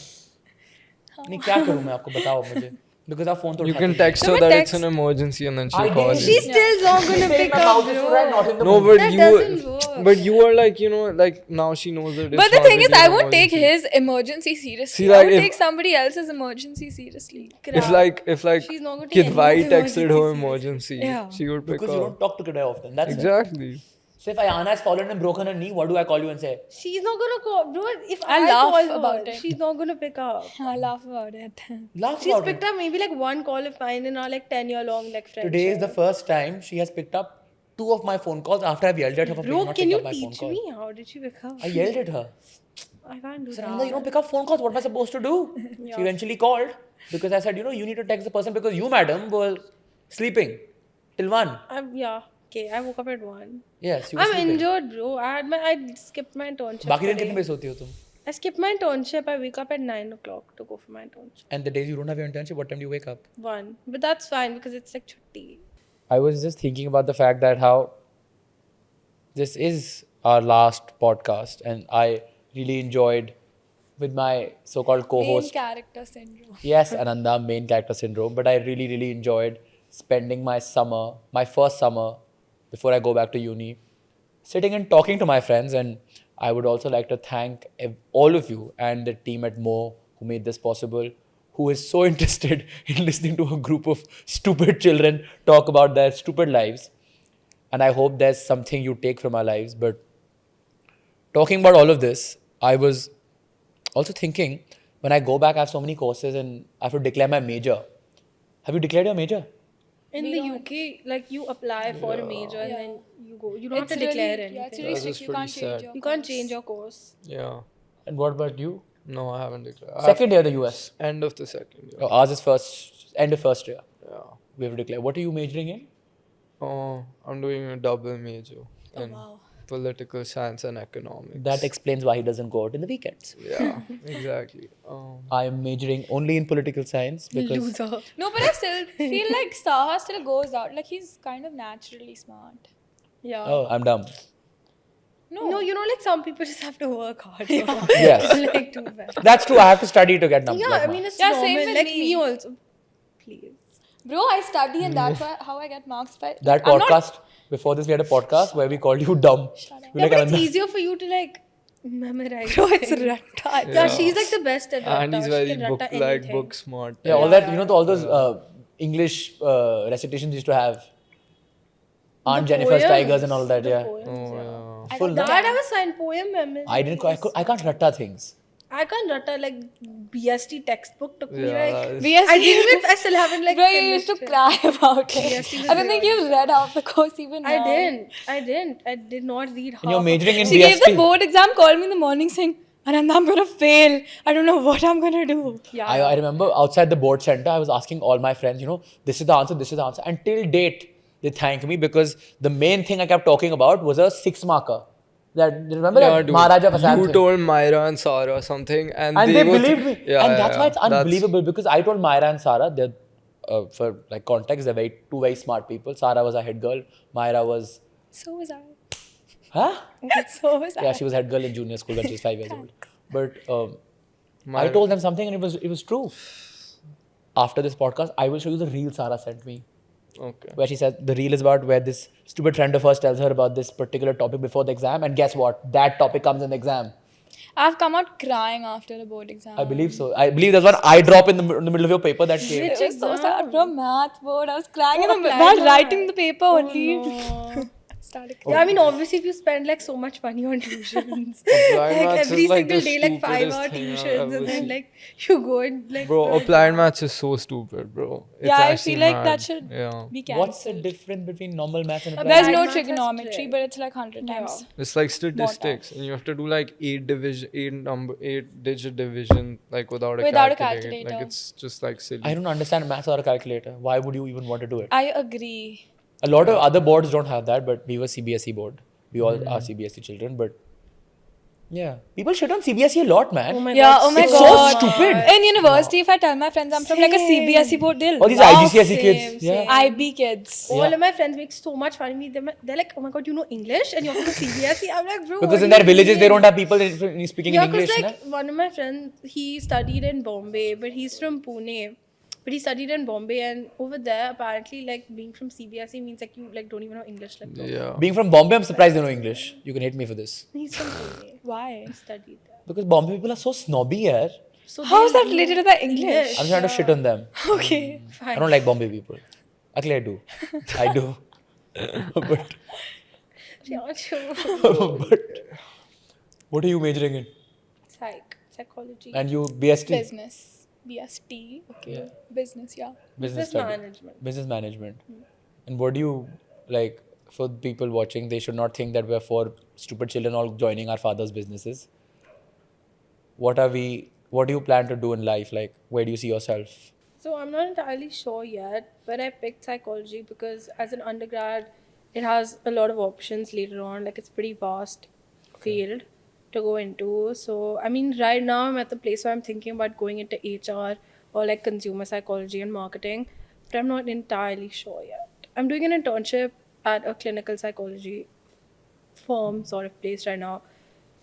नहीं क्या करूँ मैं आपको बताओ मुझे. Because आप phone तो You उठाते can नहीं. text No, her but that it's text- an emergency and then I she'll call did. you. She's still not gonna pick My up, mouth is right, not bro. in the No, mood. but That you doesn't work. but you are like, you know, like now she knows that it's But the not thing is, really I an won't take emergency. his emergency seriously. See, I like, would if- take somebody else's emergency seriously. If like She's not gonna take Kidvai anyone's texted her emergency emergency, Yeah. she would pick Because you up. don't talk to Kidai often. That's it. Exactly. So if Ayana has fallen and broken her knee, what do I call you and say? She's not gonna call, bro. If I'll I laugh call her, about it. she's not gonna pick up. I laugh about it. Laugh She's about picked it. up maybe like one call of mine in our like 10-year-long like friendship. Today is the first time she has picked up 2 of my phone calls after I've yelled at her for Bro, not can picking you up my phone teach call. me how did she pick up? I yelled at her. I can't do Sananda, that. you don't pick up phone calls. What am I supposed to do? She eventually called because I said, you need to text the person because you, madam, were sleeping till 1. Yeah. Okay, I woke up at 1. Yes, you were I'm sleeping. injured, bro. I skipped my internship. बाकी दिन today. कितने बजे सोती हो तुम? I skipped my internship. I wake up at 9 o'clock to go for my internship. And the days you don't have your internship, what time do you wake up? 1. But that's fine because it's like chutti. I was just thinking about the fact that how this is our last podcast and I really enjoyed with my so-called Main co-host. character syndrome. Yes, Ananda, main character syndrome. But I really, really enjoyed spending my summer, my first summer before I go back to uni, sitting and talking to my friends. And I would also like to thank all of you and the team at Mo who made this possible, who is so interested in listening to a group of stupid children talk about their stupid lives. And I hope there's something you take from our lives. But talking about all of this, I was also thinking, when I go back, I have so many courses and I have to declare my major. Have you declared your major? In the UK, like you apply for a major and then you go. You don't have to It's declare really, anything. yeah, it's really That strict. is You pretty can't change sad. your You can't course. change your course. Yeah. And what about you? No, I haven't declared. Second year, the US. End of the second year. Oh, ours is end of first year. Yeah. We have to declare. What are you majoring in? Oh, I'm doing a double major in wow. political science and economics. That explains why he doesn't go out in the weekends. Yeah, exactly. I am majoring only in political science because Loser. No, but I still feel like Saha still goes out. Like he's kind of naturally smart. Yeah. oh, I'm dumb. No, you know, like some people just have to work hard. Yes. Like too bad. That's true. I have to study to get numbers. Yeah, I mean it's Yeah, normal. same with Like me. me also. Please. Bro, I study and that's why how I get marks. That I'm not- podcast, before this, we had a podcast where we called you dumb. Shut up. We Yeah, were but like, it's "Ananda." easier for you to like memorize. Bro, it's things. ratta. Yeah, she's like the best at ratta. And he's She very can book ratta like anything. book smart. Yeah, all that, all those English recitations used to have. Aunt The Jennifer's poems. Tigers and all that, The yeah. poems, Oh, yeah. yeah. Full, That I was fine. Poem memory. I can't ratta things. I can't ratta like BST textbook took me Yeah, like. BSc. I didn't even. I still haven't like. Bro, you used to finished it. cry about it. Yes, he was I don't think there. you've read half the course even I now. didn't. I did not read half. And you're majoring in She gave the BST. board exam, called me in the morning saying, Ananda, I'm gonna fail. I don't know what I'm gonna do. Yeah. I remember outside the board center, I was asking all my friends, this is the answer, this is the answer. And till date, they thank me because the main thing I kept talking about was a 6-marker. Remember Yeah, that dude. Maharaja Vasant You thing? told Myra and Sarah something, and And they would- believed me. Yeah, and that's why it's That's- unbelievable because I told Myra and Sarah, they're, for like context, they're two very smart people. Sarah was a head girl. Myra was, So was I. huh? So was I. Yeah, she was head girl in junior school when she was 5 years old. But I Myra- told them something and it was true. After this podcast, I will show you the reel Sarah sent me. Okay. Where she said the reel is about where this stupid friend of hers tells her about this particular topic before the exam, and guess what? That topic comes in the exam. I've come out crying after the board exam. I believe so. I believe there's one eye drop in the middle of your paper that came. It was so sad. From math board, I was crying Oh, in the applied while math. writing the paper Oh, only. no. started. Yeah, I mean, obviously, if you spend like so much money on tuitions, Applied like maths every is like single the day, like 5-hour stupidest thing I've tuitions, ever and then seen. like you go and like. Bro, applied maths is so stupid, bro. It's Yeah, I actually feel like that mad. should Yeah. be What's the cancelled. difference between normal maths and There's applied no maths has trigonometry, tried. but it's like 100 times. It's like statistics, and you have to do like 8-digit division, like without a Without a calculator. calculator. Like it's just like silly. I don't understand maths or a calculator. Why would you even want to do it? I agree. A lot of other boards don't have that, but we were CBSE board. We all are CBSE children, but yeah, people shit on CBSE a lot, man. Oh my Yeah, god, oh my It's god. so stupid. In university, if I tell my friends I'm from like a CBSE board, they'll All these laugh. IGCSE kids, yeah. IB kids. All of my friends make so much fun of me. They're like, oh my god, you know English and you're from the CBSE. I'm like, bro. Because what in do their you villages they mean? don't have people speaking in Yeah, because English. like one of my friends, he studied in Bombay, but he's from Pune. But he studied in Bombay, and over there, apparently, like being from CBSE means like you like don't even know English. Like, Yeah. Being from Bombay, I'm surprised they know English. You can hate me for this. he's from Pune. Why? He studied there. Because Bombay people are so snobby here. So How is they that related to the English? I'm trying to shit on them. Okay. I don't like Bombay people. Actually, I do. I do. but, Yeah, sure. but what are you majoring in? Psychology. And you BST? Business. BST. Okay. Yeah. Business, yeah. Business study. management. Business management. And what do you like for people watching? They should not think that we're four stupid children all joining our father's businesses. What do you plan to do in life? Like, where do you see yourself? So I'm not entirely sure yet, but I picked psychology because as an undergrad, it has a lot of options later on. Like it's pretty vast field to go into. So I mean, right now I'm at the place where I'm thinking about going into HR or like consumer psychology and marketing, but I'm not entirely sure yet. I'm doing an internship at a clinical psychology firm sort of place right now.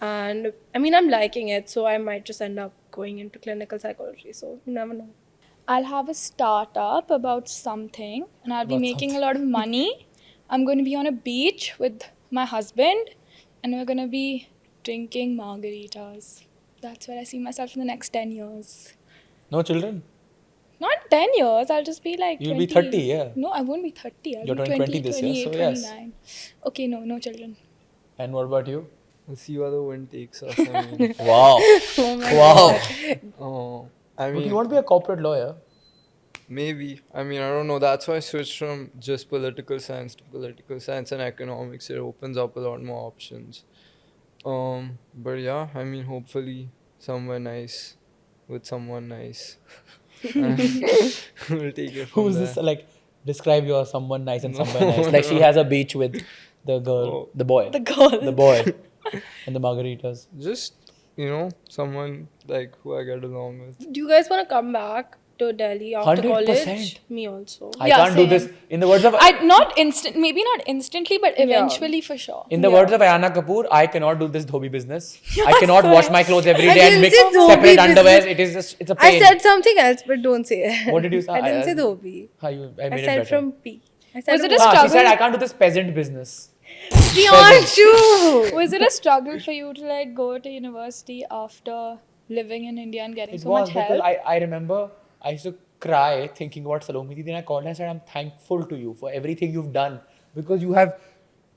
And I mean, I'm liking it, so I might just end up going into clinical psychology. So you never know. I'll have a startup about something and I'll be About making a lot of money. I'm going to be on a beach with my husband and we're going to be drinking margaritas. That's where I see myself in the next 10 years. No children? Not 10 years, I'll just be like You'll 20. be 30, yeah. No, I won't be 30. I'll You're be turning 20 20, this year, 28, so yes. 29. Okay, no children. And what about you? We'll see where the wind takes us. I mean, Wow. Oh my Wow. I But mean, you want to be a corporate lawyer? maybe. I mean, I don't know. That's why I switched from just political science to political science and economics. It opens up a lot more options. But yeah, I mean, hopefully somewhere nice with someone nice. And we'll take it from Who's there. this? Like, describe your someone nice and No, someone nice. Like, she has a beach with the girl, Oh. the boy. The girl. The boy. And the margaritas. Just, someone like who I get along with. Do you guys want to come back to Delhi after 100%. college? Me also. I Yeah, can't do same. this. In the words of Maybe not instantly, but eventually for sure. in the words of Ayana Kapoor, I cannot do this dhobi business. I cannot swear. wash my clothes every I day and didn't mix say dhobi separate business. underwears. It is just, it's a I pain. said something else, but don't say it. What did you say? I didn't say Dhobi. I I made it said better. from P. I said Was it a She struggle? said, I can't do this peasant business. Priyanshu. Was it a struggle for you to like go to university after living in India and getting It so was much because help? I remember I used to cry thinking about Salome Didi. Then I called her and said, I'm thankful to you for everything you've done because you have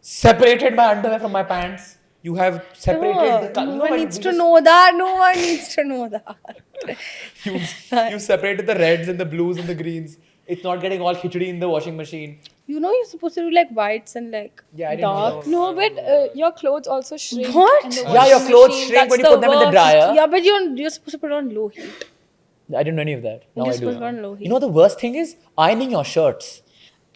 separated my underwear from my pants. You have separated the No you one when needs we to just- know that. No one needs to know that. You separated the reds and the blues and the greens. It's not getting all khichdi in the washing machine. You know you're supposed to do like whites and like Yeah, I didn't know dark. that. No, but your clothes also shrink. What? in the Yeah, your washing clothes machine. shrink when That's you put them in the worst. dryer. Yeah, but you're supposed to put it on low heat. I didn't know any of that. Now You're I supposed to do. put on low heat. You know the worst thing is ironing your shirts.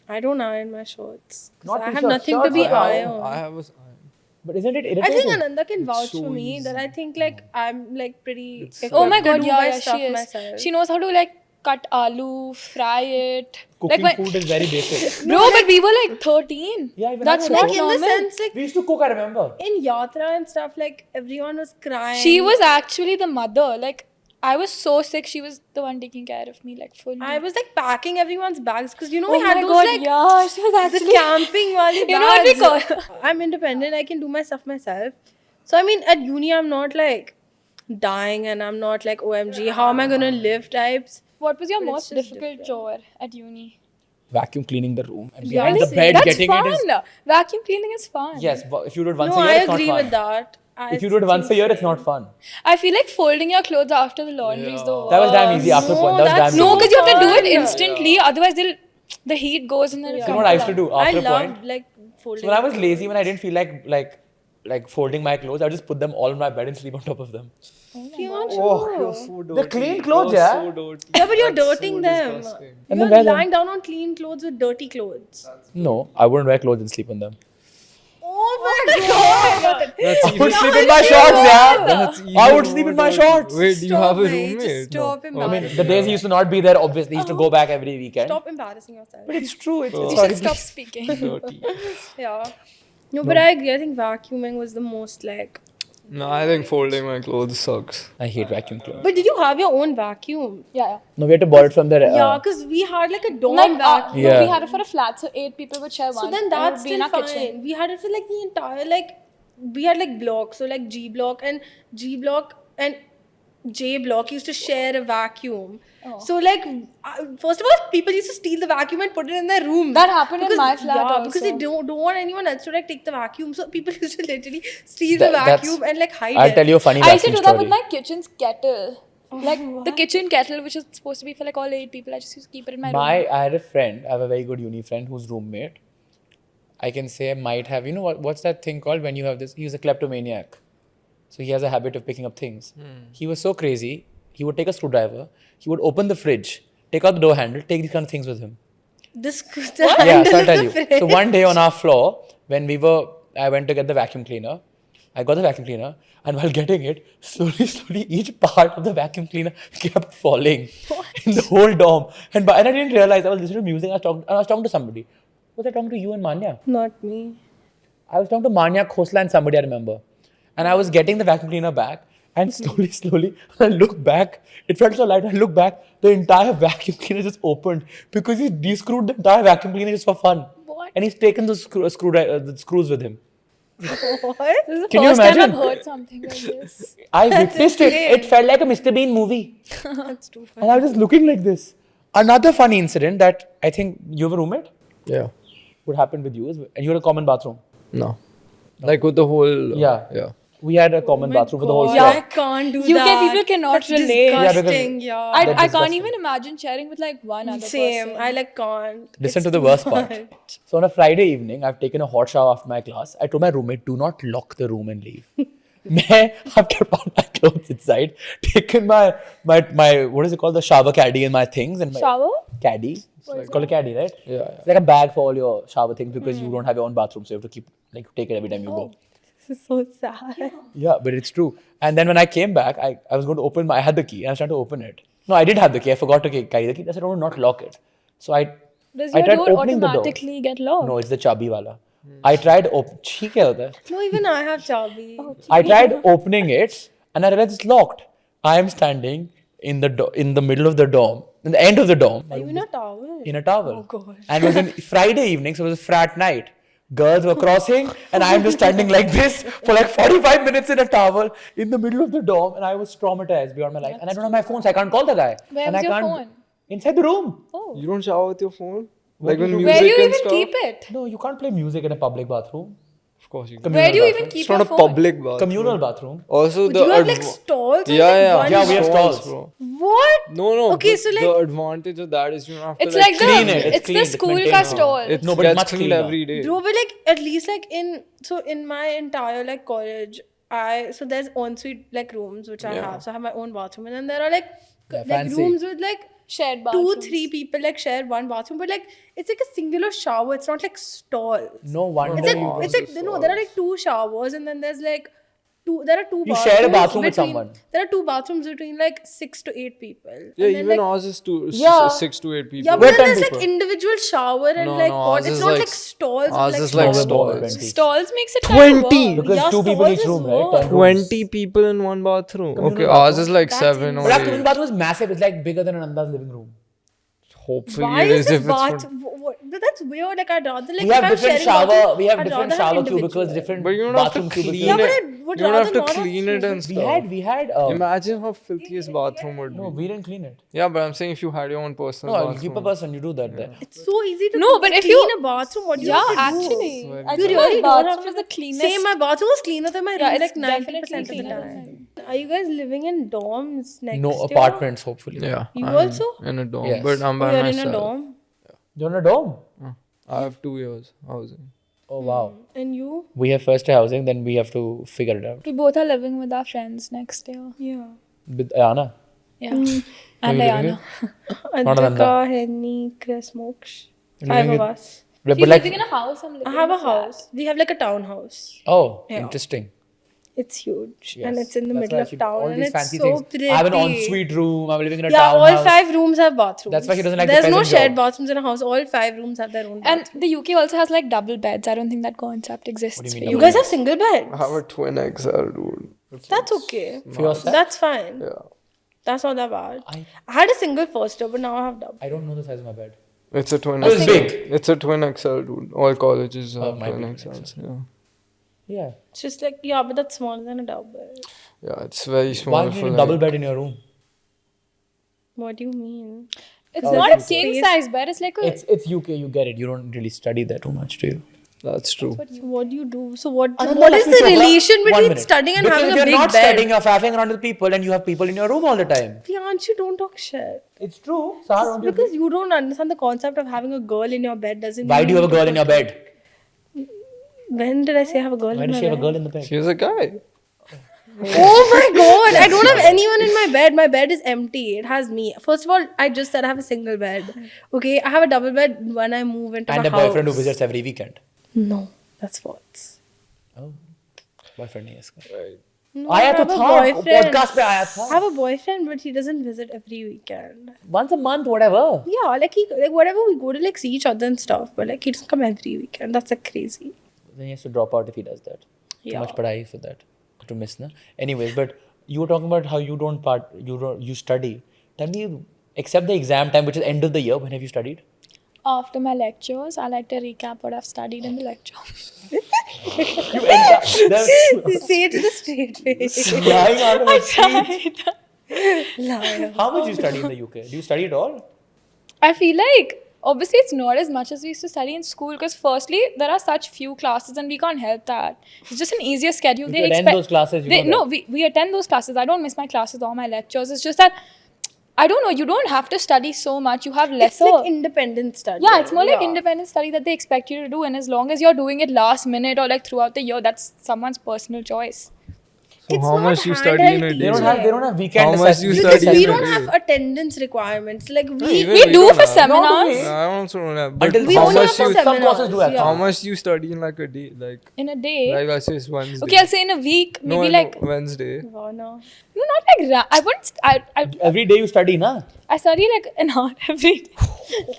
I don't iron my shorts. 'Cause Not I have t-shirts, nothing to shorts, be yeah. ironed. I have a. But isn't it I irritating? think Ananda can vouch so for me that I think like I'm like pretty. equipped Oh my to god, do yeah, my yeah, stuff she is. myself. She knows how to like cut aloo, fry it. Cooking like food is very basic. Bro, but we were like 13. Yeah, even That's I was not like in normal. the sense like We used to cook, I remember. in yatra and stuff like everyone was crying. She was actually the mother. Like I was so sick. She was the one taking care of me, like fully. I was like packing everyone's bags because you know Oh we had my those god, like yeah, she was the actually camping wali bags. You know what we call- I'm independent. I can do my stuff myself. So I mean, at uni, I'm not like dying, and I'm not like OMG. How am I gonna live types? What was your But it's most just difficult different. chore at uni? vacuum cleaning the room and Yeah, behind the see, bed That's getting fun. it is Vacuum cleaning is fun. yes. But if you do it once No, a year, I it's not agree fun. with that. If you do it once a year, it's not fun. I feel like folding your clothes after the laundry is the worst. That was damn easy after a No, point. That was that's damn No, easy. because you have to do it fun. instantly. Otherwise, the heat goes and then You know what I used to do I after a point? loved like folding. So when I was lazy, when I didn't feel like folding my clothes, I would just put them all on my bed and sleep on top of them. Piyush, They're clean clothes, yeah. yeah, but you're dirtying them. And You're then wear them. lying down on clean clothes with dirty clothes. No, I wouldn't wear clothes and sleep on them. Oh my god! I would sleep in my shorts, yeah. I would sleep in my shorts. Wait, do you have a roommate? Stop I embarrassing. mean, the days he used to not be there, obviously, he used to go back every weekend. Stop embarrassing yourself. But it's true. It's You sorry. should stop speaking. Dirty. Yeah. No, but I agree. I think vacuuming was the most like. No, I think folding my clothes sucks. I hate vacuum cleaners. But did you have your own vacuum? Yeah. No, we had to borrow it from the. Yeah, because we had like a dorm Like, vacuum. Yeah. we had it for a flat, so 8 people would share one. So then and it that's would be in still our fine. kitchen. We had it for like the entire like we had like blocks, so like G block and J block used to share a vacuum. Oh. So like first of all, people used to steal the vacuum and put it in their room. That happened in my flat yeah, also. because they don't want anyone else to like take the vacuum. So people used to literally steal That- the that's- vacuum and like hide I'll it. tell you a funny I used to vacuum do that with story. my kitchen's kettle. Like the kitchen kettle, which is supposed to be for like all 8 people, I just used to keep it in my room. I had a friend, I have a very good uni friend whose roommate, I can say might have, you know what's that thing called when you have this, he was a kleptomaniac. So he has a habit of picking up things. He was so crazy, he would take a screwdriver, he would open the fridge, take out the door handle, take these kind of things with him. This Yeah, so I'll tell you. So one day on our floor, when I went to get the vacuum cleaner, I got the vacuum cleaner, and while getting it, slowly, each part of the vacuum cleaner kept falling in the whole dorm. And I didn't realize I was listening to music. I was talking to somebody. Was I talking to you and Manya? Not me. I was talking to Manya, Khosla, and somebody I remember. And I was getting the vacuum cleaner back, and slowly, when I look back, it felt so light. I look back, the entire vacuum cleaner just opened because he de-screwed the entire vacuum cleaner just for fun. What? And he's taken the screws with him. This is the Can you first time I've imagine? heard something like this. I witnessed it. It felt like a Mr. Bean movie. That's too funny. And I was just looking like this. Another funny incident that I think you have a roommate Yeah. would happen with you is, and you had a common bathroom. No. Like with the whole. Yeah. We had a common bathroom for the whole God, floor. I can't do UK that. people cannot That's relate. Yeah, because disgusting, yeah. I That's can't disgusting. even imagine sharing with like one other Same. person. I like can't. Listen It's to the too worst part. much. So on a Friday evening, I've taken a hot shower after my class. I told my roommate, do not lock the room and leave. I have kept all my clothes inside, taken my what is it called, the shower caddy and my things and my Shower? caddy. It's called a caddy, right? Yeah. It's like a bag for all your shower things because you don't have your own bathroom, so you have to take it every time you go. This is so sad. Yeah, but it's true. And then when I came back, I was going to open I had the key and I was trying to open it. No, I did have the key. I forgot to carry the key. I said, oh, not lock it. So Does I your tried door opening the door. automatically get locked? No, it's the chabi wala. I tried ठीक है होता है? No, even I have chabi. I tried opening it and I realized it's locked. I am standing in the middle of the dorm, in the end of the dorm, Are you in a towel? in a towel. Oh, God. And it was a Friday evening, so it was a frat night. Girls were crossing, and I'm just standing like this for like 45 minutes in a towel in the middle of the dorm, and I was traumatized beyond my life. And I don't have my phone, so I can't call the guy. Where and was I your can't, phone? Inside the room. Oh. You don't shower with your phone? Like when do you do? music Where do you and even stuff? keep it? No, you can't play music in a public bathroom. Of course you can. Where do you bathroom. even keep It's not your a phone? public bathroom. Communal bathroom. Also, Do you have like stalls? or yeah, like Yeah, one we have stall? stalls. bro. What? No. Okay, but so, like- the advantage of that is you don't have to It's like clean the it. It's it's the clean, it's school maintained. ka stall. It No, but it's gets much cleaned cleaner. every day. Bro, but like at least like in my entire like college, so there's ensuite like rooms which I Yeah. have. So I have my own bathroom, and then there are like Yeah, like fancy. rooms with like Shared 2, bathrooms. 3 people like share one bathroom, but like it's like a singular shower. It's not like stalls. No wonder It's you like it's like no, there are like 2 showers, and then there's like there are 2 You bathrooms. share a bathroom with between- someone. There are 2 bathrooms between like 6 to 8 people. Yeah, and then, even like, ours is Yeah. 6 to 8 people. yeah, We're but then 10 there's people. like individual shower and No, like no, pot. ours It's is not like like stalls. ours with, is like like No, we're more stalls. than 20. Stalls makes it kind of 20. work. Because Yeah, 2 people in stalls each is room, right? work. 10 rooms. 20 people in one bathroom. Communal Okay, ours bathroom. is like That's 7 But or our 8. communal bathroom is massive. It's like bigger than Ananda's living room. hopefully Why it is is the if it's bath? for- But that's weird. Like I'd rather like We have if I'm different sharing shower. bathroom, We have I'd different rather have shower cubicles, individual. different But you don't have to bathroom clean cubicles. Yeah, but it. I would You don't have rather to not have clean it and cubicles. stuff. We had. Imagine how filthy his bathroom would No, be. we didn't clean it. Yeah, but I'm saying if you had your own personal No, bathroom. keep a person. You do that there. It's so easy to No, but if clean you- a bathroom. What do you Yeah, have to do? actually. Very I You think really my don't bathroom have is to. the cleanest. Same, my bathroom was cleaner than my room. Yeah, like it's 90% definitely of the cleaner time. Are you guys living in dorms next No year? apartments, hopefully. Yeah. You I'm also? in a dorm, Yes. but I'm Oh, by you're myself. in a dorm. You're in a dorm. I have 2 years housing. Oh wow. And you? We have first year housing, then we have to figure it out. We both are living with our friends next year. Yeah. With Ayana. Yeah. Who And are you living Ayana. Not Ananda. Adhika, Henny, Chris, Moksh. You're 5 living of with- us. But She's like, living in a house. I'm living I have in a flat. house. We have like a townhouse. oh, Yeah. interesting. It's huge. Yes. And it's in the That's middle why of she- town. all And these it's fancy so things. pretty. I have an ensuite room. I'm living in a Yeah, all townhouse. 5 rooms have bathrooms. That's why she doesn't like the There's no peasant shared job. bathrooms in a house. All 5 rooms have their own bathroom. And the UK also has like double beds. I don't think that concept exists. What do you for mean You double guys have single beds. I have a twin XL, dude. That's okay. For yourself? That's fine. Yeah. That's not that bad. I- I had a single first year, but now I have double. I don't know the size of my bed. It's a twin Oh, it's XL. big. It's a twin XL, dude. All colleges Oh, have might be twin twin XLs. Yeah. Yeah. It's just like, yeah, but that's smaller than a double. Yeah, it's very Why small do you for need a like, double bed in your room? What do you mean? It's Oh, not a it's king space. size bed. It's like a. It's UK. You get it. You don't really study there too much, do you? That's true. So what do you do? So what? I don't know, What is Lakshmi the Chopra. relation One between minute. studying and Because having if a big you're not bed? studying, you're faffing around with people and you have people in your room all the time. Priyanshu, don't talk shit. It's true. Sahar, don't you Because you don't understand the concept of having a girl in your bed doesn't Why mean do you have a girl in your bed? When did I say I have a girl Why in does my she have a bed? girl in the bed? She's a guy. Oh my god, I don't have anyone in my bed. My bed is empty. It has me. First of all, I just said I have a single bed. Okay, I have a double bed when I move into And my a house. boyfriend who visits every weekend. No, that's false. Oh. Boyfriend नहीं है इसका. No, आया I तो have a था, boyfriend. podcast पे आया था. I have a boyfriend, but he doesn't visit every weekend. Once a month, whatever. Yeah, like whatever we go to like see each other and stuff, but like he doesn't come every weekend. That's like crazy. Then he has to drop out if he does that. Too Yeah. much padai for that. To miss, na? Anyways, but you were talking about how you study. Tell me, except the exam time, which is end of the year, when have you studied? After my lectures, I like to recap what I've studied in the lecture. You end up Say it with a straight face. lying out of I your seat. tried. Liar. How much do you study in the UK? Do you study at all? I feel like obviously it's not as much as we used to study in school because firstly there are such few classes and we can't help that. It's just an easier schedule. You attend those classes, you know that. we attend those classes. I don't miss my classes or my lectures. It's just that I don't know. You don't have to study so much. You have It's lesser. like independent study. Yeah, it's more like Yeah. independent study that they expect you to do, and as long as you're doing it last minute or like throughout the year, that's someone's personal choice. So It's how not much you study in a handheld day? They don't have weekend How much you assessments. study We in a don't day? have attendance requirements. Like we Even We do for have. seminars I also don't have. But Until We how only much have for you some courses do have. seminars, how yeah. much you study in like a day? Like in a day. I say it's Wednesday. Okay, I'll say in a week, No, maybe I know, like Wednesday. Oh, no. no, not like I wouldn't. Every day you study, na? I study like an hour every day.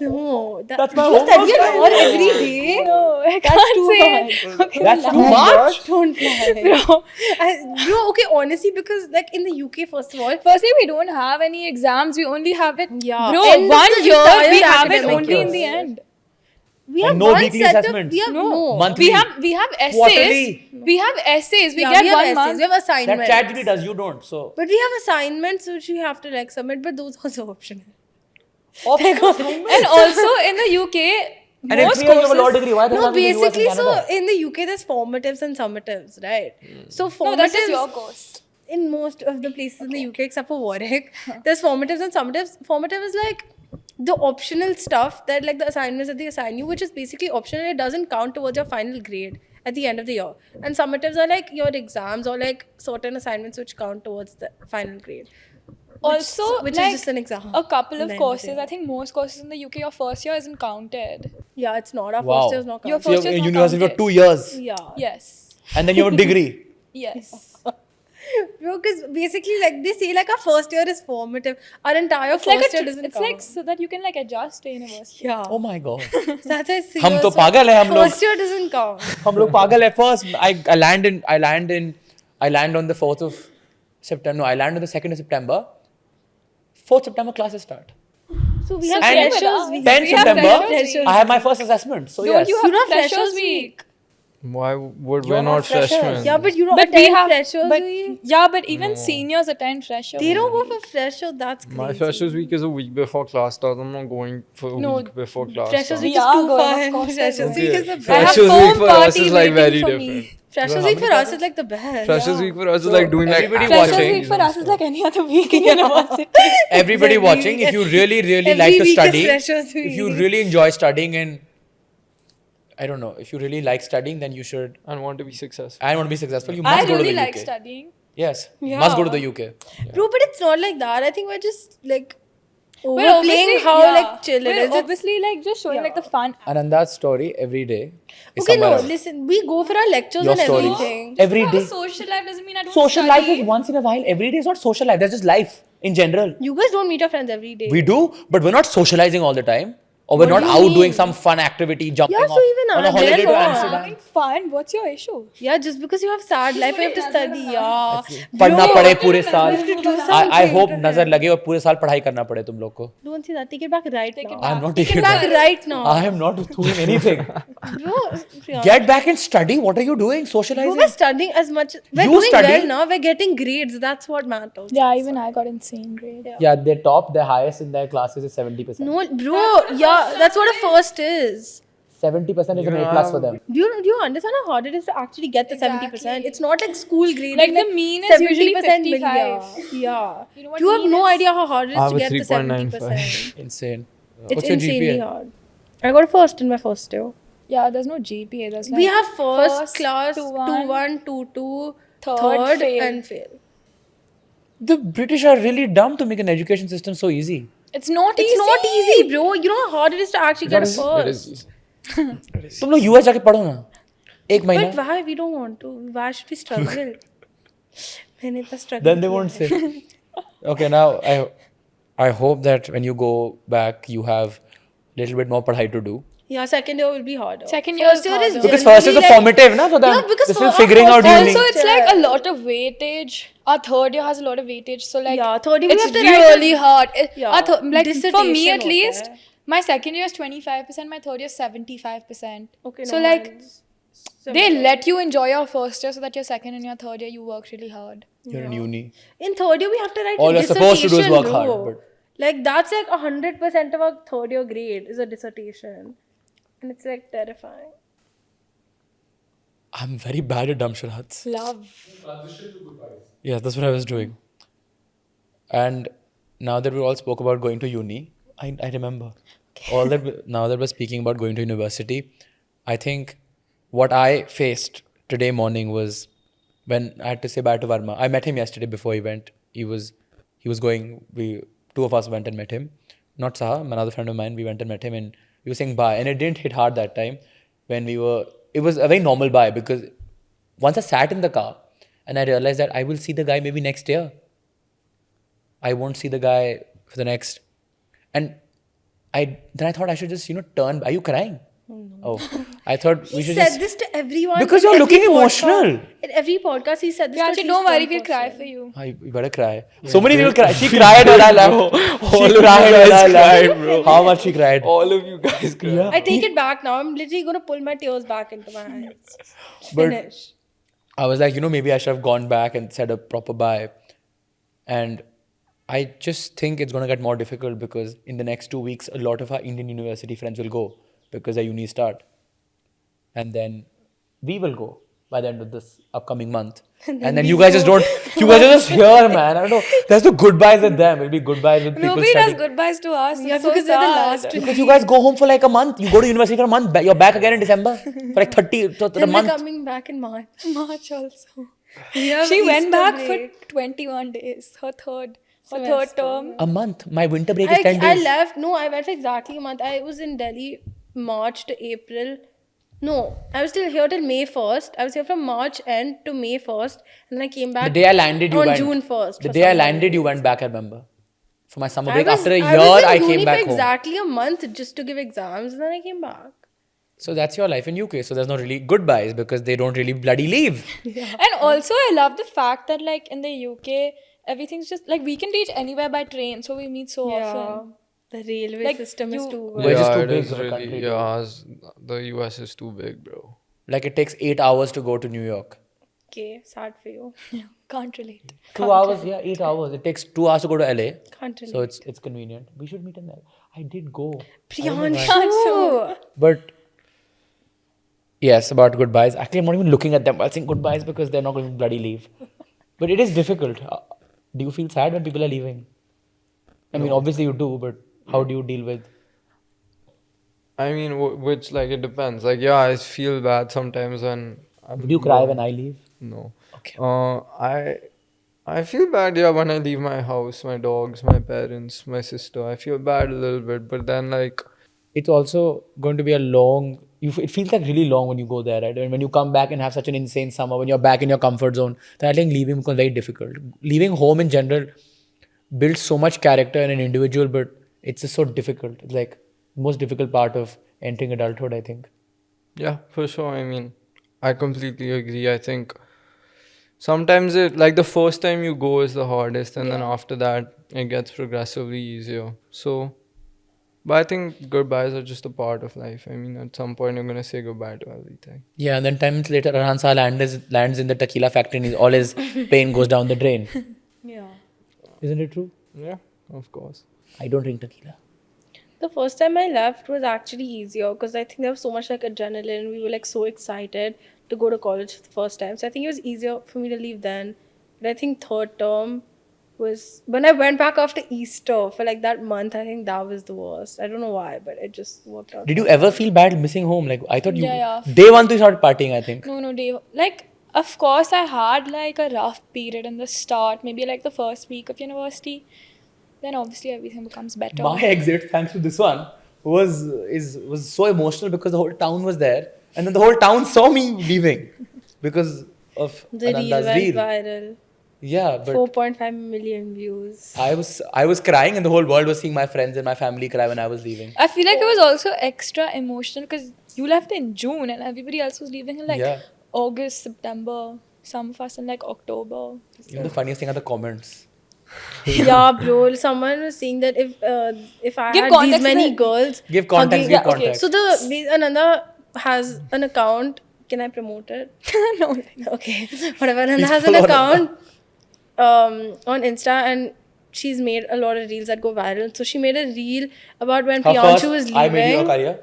No, That's my you study homework. an hour every day. No, I That's can't too say. much. Okay, That's no. too much. Don't lie. Bro. Bro, okay, honestly, because like in the UK, first of all, Firstly, we don't have any exams. We only have it. Yeah. Bro, End of one the year entire we have it academic only in the year. end. we And have no one weekly set assessments? of we have No, Monthly. we have essays. Quarterly. We have essays. We yeah, get we have one essays, month. we have That assignments. ChatGPT does, you don't. So, But we have assignments which we have to like submit, but those also optional. And also in the UK, and in most 3 years you have a law courses. degree. Why the hell No, are you in the US and basically, so Canada? in the UK, there's formatives and summatives, right? So No, formatives that's just your course. in most of the places in the UK, except for Warwick, there's formatives and summatives. Formative is like the optional stuff that like the assignments that they assign you, which is basically optional. It doesn't count towards your final grade at the end of the year. And summatives are like your exams or like certain assignments which count towards the final grade. Also, which like, is just an exam. a couple at of the end courses. the day. I think most courses in the UK, your first year isn't counted. Yeah, it's not. Our Wow. first year is not Your counted. So you first have year's a not university for counted. 2 years. Yeah. Yes. And then you have a degree. Yes. Bro, because basically, like they say, like our first year is formative. Our entire It's like first a year doesn't it's count. like so that you can like adjust to university. Yeah. Oh my god. So that's why हम तो पागल हैं हम लोग. First year doesn't count. हम लोग पागल है. First, I land on the 4th of September. No, I land on the 2nd of September. 4th September classes start. So we have And freshers week. 10 We have September, freshers I have my first assessment. So Don't yes. you You have don't have freshers freshers week? Why would You're we're not not freshers. freshmen? Yeah, but you don't But we attend have freshers but, week. yeah, but even seniors attend freshers. They don't go for fresher. That's crazy. My freshers week is a week before class starts. I'm not going for a No, week before class Freshers starts. week We is are too going, of fun. course we're Freshers going. week is the best. I have Freshers week foam for us party is like waiting very for different. me. Freshers week for us is like the best. Freshers week for us is So like doing like everybody Freshers watching. week for us is like any other week in university. Everybody Every watching, week- if you really, really every like to week is study, freshers if you week. really enjoy studying and I don't know, if you really like studying, then you should. and want to be successful. I want to be successful. You I must go to really the like UK. studying. Yes, Yeah. must go to the UK. Bro, but it's not like that. I think we're just like We're overplaying obviously- how yeah. like chill it We're is. It's- obviously like just showing like the fun. Ananda's story every day. Is Okay, somewhere no, else. listen. We go for our lectures Your and stories. everything. Every Have day. a social life doesn't mean I don't Social study. life is once in a while. Every day is not social life. That's just life in general. You guys don't meet your friends every day. We do, but we're not socializing all the time. Or we're What not do out you doing mean? some fun activity, jumping Yeah, so off even on a I'm holiday there to for- Amsterdam. Having fun. What's your issue? Yeah, just because you have sad life, you have to study. Yeah. पढ़ना Bro, पड़े पूरे साल. you have to do I something hope to नजर help. लगे और पूरे साल पढ़ाई करना पड़े तुम लोग को. Don't say that. Take it back right now. I am not Take taking it back back. right now. I am not doing anything. Bro, yeah. Get back and study. What are you doing? Bro, Socializing. we're studying as much. We're You doing study? well now. We're getting grades. That's what matters. Yeah, even I got insane grade. Yeah, their top, their highest in their classes is 70%. No, bro. Yeah, that's what a first is. 70% is an A plus for them. Do you understand how hard it is to actually get the 70%? It's not like school grade. Like the mean is usually 55. Yeah. You know what You have mean no is? idea how hard it I is have to a get the 3.95. 70%. Insane. It's What's your insanely GPA? hard. I got a first in my first year. Yeah, there's no GPA. There's like We have first class, 2-1, 2-1, 2-2, third, fail. and fail. The British are really dumb to make an education system so easy. It's not It's easy. not easy, bro. You know how hard it is to actually get a first. तुम लोग US जाके पढ़ो ना. एक महीना. But why? We don't want to. Why should we struggle? मैंने इतना struggle Then they किया won't है. say. Okay, now I hope that when you go back, you have a little bit more padhai to do. Yeah, second year will be harder. Second year First is year is harder. Because first is the generally, like- formative, na, for them. Yeah, because this for is our figuring out first- uni. Also, it's like a lot of weightage. Our third year has a lot of weightage. So like, Yeah, third year we it's have to write really hard. Yeah, Like for me dissertation at hota least, hai. my second year is 25%. My third year is 75%. Okay, so no, like, mine's they similar. let you enjoy your first year so that your second and your third year you work really hard. You're in uni. In third year we have to write All a you're supposed to do is dissertation, work hard, bro. but- Like that's like 100% of our third year grade is a dissertation, and it's like terrifying. I'm very bad at dumb charades. Love. Yes, that's what I was doing. And now that we all spoke about going to uni, I remember. Now that we're speaking about going to university, I think what I faced today morning was when I had to say bye to Varma. I met him yesterday before he went. He was going, two of us went and met him. Not Saha, another friend of mine, we went and met him and we were saying bye. And it didn't hit hard that time it was a very normal bye because once I sat in the car and I realized that I will see the guy maybe next year. I won't see the guy for the next. And I thought I should just, turn. Are you crying? Oh, I thought we He should said just. this to everyone. Because in you're every looking podcast. emotional. In every podcast, he said this. Yeah, to actually, at don't least worry, one we'll cry person. for you. You better cry. So many people cry. She cried when I left. She All of you cried when guys I left. cried, bro. How much she cried. All of you guys cried. I take it back now. I'm literally gonna pull my tears back into my eyes. But- Finish. I was like, maybe I should have gone back and said a proper bye. And I just think it's going to get more difficult because in the next 2 weeks, a lot of our Indian university friends will go because their uni start. And then we will go by the end of this upcoming month. And then you guys just don't, you guys are just here, man. I don't know. There's no goodbyes with them. It'll be goodbyes with people Nobody does studying. goodbyes to us. Yeah, It's so because they're the sad. last Because you guys go home for like a month. You go to university for a month. You're back again in December for like 30 to the Then we're month. coming back in March. March also. We have She went Easter back break. for 21 days. Her third Semester. term. A month. My winter break is 10 I days. left. No, I went for exactly a month. I was in Delhi March to April. No, I was still here till May 1st. I was here from March end to May 1st. And then I came back The day I landed, you on went. June 1st. The for day I summer landed, break. you went back, I remember. For my summer I break. was- After a I year, was in I uni came back for home. exactly a month just to give exams. And then I came back. So that's your life in UK. So there's no really goodbyes because they don't really bloody leave. And also, I love the fact that, like, in the UK, everything's just like we can reach anywhere by train, so we meet so often. The railway Like, system is you- too We're good. just too it big is of a really, country, yeah, the US is too big, bro. Like it takes 8 hours to go to New York. Okay, sad for you. Can't relate. 2 hours, yeah, 8 hours. It takes 2 hours to go to LA. Can't So relate. it's convenient. We should meet in there. I did go. I don't know why. Priyanshu! But yes, about goodbyes. Actually, I'm not even looking at them while saying goodbyes because they're not going to bloody leave. But it is difficult. Do you feel sad when people are leaving? I mean, obviously you do, but how do you deal with? I mean, which, like, it depends. Like, yeah, I feel bad sometimes when Do you cry when I leave? No. Okay. I feel bad, yeah, when I leave my house, my dogs, my parents, my sister. I feel bad a little bit, but then, like, It's also going to be a long. It feels like really long when you go there, right? And when you come back and have such an insane summer, when you're back in your comfort zone, then I think leaving becomes very difficult. Leaving home in general builds so much character in an individual, but it's just so difficult. It's like the most difficult part of entering adulthood, I think. yeah, for sure. I mean, I completely agree. I think sometimes like the first time you go is the hardest, and then after that, it gets progressively easier. So, but I think goodbyes are just a part of life. I mean, at some point, you're going to say goodbye to everything. Yeah, and then 10 minutes later, Arhan Shah lands in the tequila factory and all his pain goes down the drain. Yeah. Isn't it true? Yeah, of course. I don't drink tequila. The first time I left was actually easier because I think there was so much like adrenaline. We were like so excited to go to college for the first time. So I think it was easier for me to leave then. But I think third term was when I went back after Easter for like that month. I think that was the worst. I don't know why, but it just worked out. Did you ever feel bad missing home? Like, I thought you. Yeah. Day one, you started partying, I think. No, Dave. Like, of course, I had like a rough period in the start, maybe like the first week of university. Then obviously everything becomes better. My exit, thanks to this one, was so emotional because the whole town was there, and then the whole town saw me leaving because of The reel Ananda's went reel. viral. Yeah, but 4.5 million views. I was crying, and the whole world was seeing my friends and my family cry when I was leaving. I feel like it was also extra emotional because you left in June and everybody else was leaving in like Yeah. August, September. Some of us in like October. You know, the funniest thing are the comments. Yeah, bro. Someone was saying that if I Give had context these to many the- girls, Give context. hugging- Give context. So Ananda has an account. Can I promote it? No. Okay, whatever. Ananda Please has an follow account on Insta, and she's made a lot of reels that go viral. So she made a reel about when Her Priyanshu first, was leaving. I made you a career.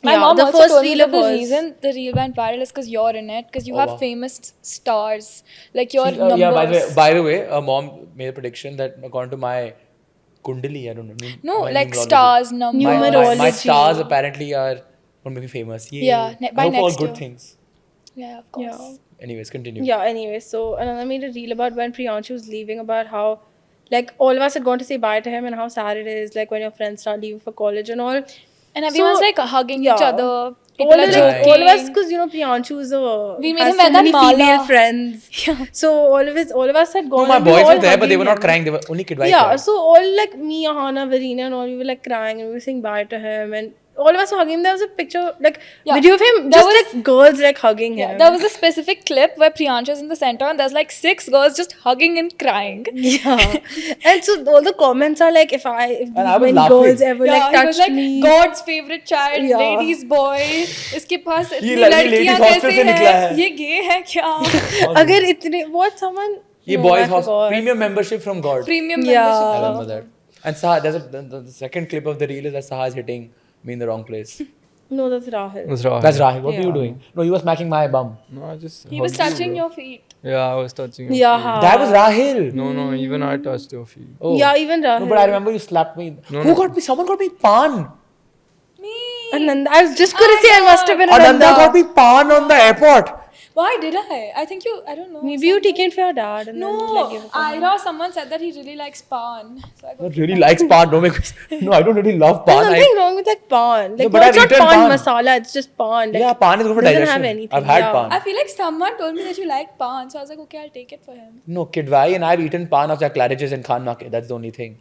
My Yeah, mom the also first told me reel that of the hers. reason the reel went viral is because you're in it, because you Oh, have wow. famous stars, like your She- numbers. yeah, by the way, mom made a prediction that according to my Kundali, I don't know. No, my like numerology. stars, numbers. My Numerology. stars apparently are going to be famous. Yay. Yeah, I by hope all next good year. things. Yeah, of course. Yeah. Anyways, continue. Yeah, anyway, so Ananda made a reel about when Priyanshu was leaving, about how, like, all of us had gone to say bye to him and how sad it is, like, when your friends start leaving for college and all. And everyone's So, like hugging each yeah. other. People All are of, joking. all of us, because, you know, Priyanshu is We made has him so wear that many mala. female friends. Yeah. So all of us had gone. No, my and we boys all were there, but they hugging were not him. crying. They were only kid Yeah, cried. so all like me, Ahana, Verena, and all, we were like crying and we were saying bye to him, and all of us were hugging him. There was a picture, like Yeah. video of him, There just was- like girls like hugging him. Yeah, there was a specific clip where Priyanshu's in the center and there's like 6 girls just hugging and crying. Yeah, and so all the comments are like, if I these was many laughing. girls ever like he was touched like me. God's favorite child, Yeah. ladies boy. इसके पास इतनी ये ladies लड़कियां hostel कैसे से निकला हैं? है। ये gay है क्या? अगर इतने what someone Ye no, boys I house forgot. premium membership from God. Premium Yeah. I membership. remember that. And Saha, the second clip of the reel is that Saha is hitting me in the wrong place. No, that's Rahul. That's right. That's Rahil. What were you Yeah. doing? No, you were smacking my bum. No, I just. He was hugged you, touching bro. your feet. Yeah, I was touching your Yeah. feet. That was Rahil. No, even I touched your feet. Oh. Yeah, even Rahul. No, but I remember you slapped me. No, Who no. got me? Someone got me pan. Me. Ananda. I was just gonna say I must have been Ananda Ananda. got me pan on the airport. Why did I? I think you. I don't know. Maybe you taken for your dad and then like No, gave it to him. Ira. Someone said that he really likes pan. So I I got. really likes pan. Don't make No, I don't really love There's pan. nothing wrong with like pan. Like, No, but no, I've it's not eaten pan pan. masala. It's just pan. Like, Yeah, pan is good for doesn't digestion. have anything. I've had yeah. pan. I feel like someone told me that you like pan, so I was like, okay, I'll take it for him. No, Kidwai and I've eaten pan of Jack Claridge's in Khan Market. That's the only thing.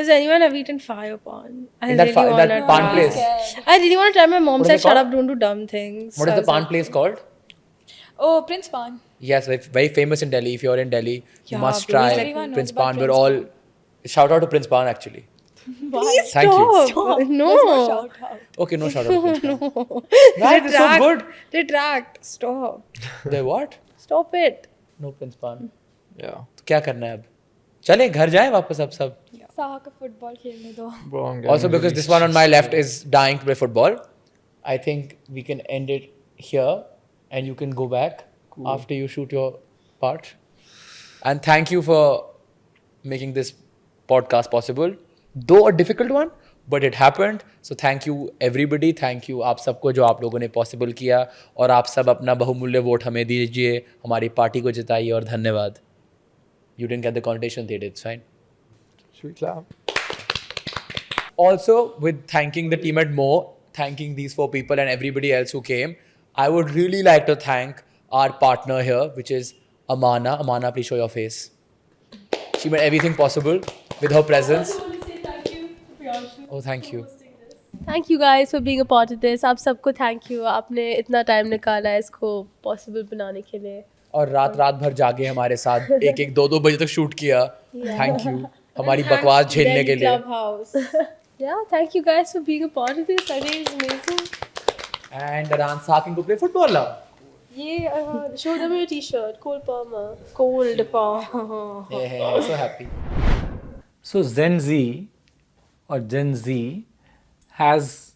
Has anyone ever eaten fire pan? I In that really fi- want that to pan try. place. Scared. I really want to try. My mom What is said, it "Shut called? up, don't do dumb things." What So is I the was pan like, place called? Oh, Prince Pan. Yes, very famous in Delhi. If you're in Delhi, you Yeah, must bro, try he's everyone knows Prince about Pan. We're Prince all shout out to Prince Pan actually. Please Thank you. stop. There's No. no shout out. Okay, no shout out. No. Why? They're so good. Retract. Stop. They what? Stop it. No Prince Pan. Yeah. तो क्या करना है अब? चले घर जाए वापस अब सब. साहा का फुटबॉल खेलने दो. Bro, I'm Also, getting because really this one on my left is dying to play football, I think we can end it here and you can go back after you shoot your part. And thank you for making this podcast possible. Though a difficult one, but it happened. So thank you everybody. Thank you आप सबको जो आप लोगों ने possible किया और आप सब अपना बहुमूल्य वोट हमें दीजिए, हमारी पार्टी को जिताइए और धन्यवाद. You didn't get the connotation they did, it's fine. Should we clap? Also, with thanking the team at Mo, thanking these 4 people and everybody else who came, I would really like to thank our partner here, which is Amana. Amana, please show your face. She made everything possible with her presence. Oh, thank you. Thank you guys for being a part of this. आप सबको thank you. आपने इतना time निकाला है इसको possible बनाने के लिए. और रात भर जागे हमारे साथ 1-1, 2-2 बजे तक शूट किया. Thank you. हमारी बकवास झेलने के लिए. Clubhouse. Yeah, thank you guys for being a part of this. I think it's amazing. And Aran's asking to play football now. Yeah, show them your t-shirt. Cold Palmer. Cold Palmer. Yeah, so happy. So Gen Z or Gen Z has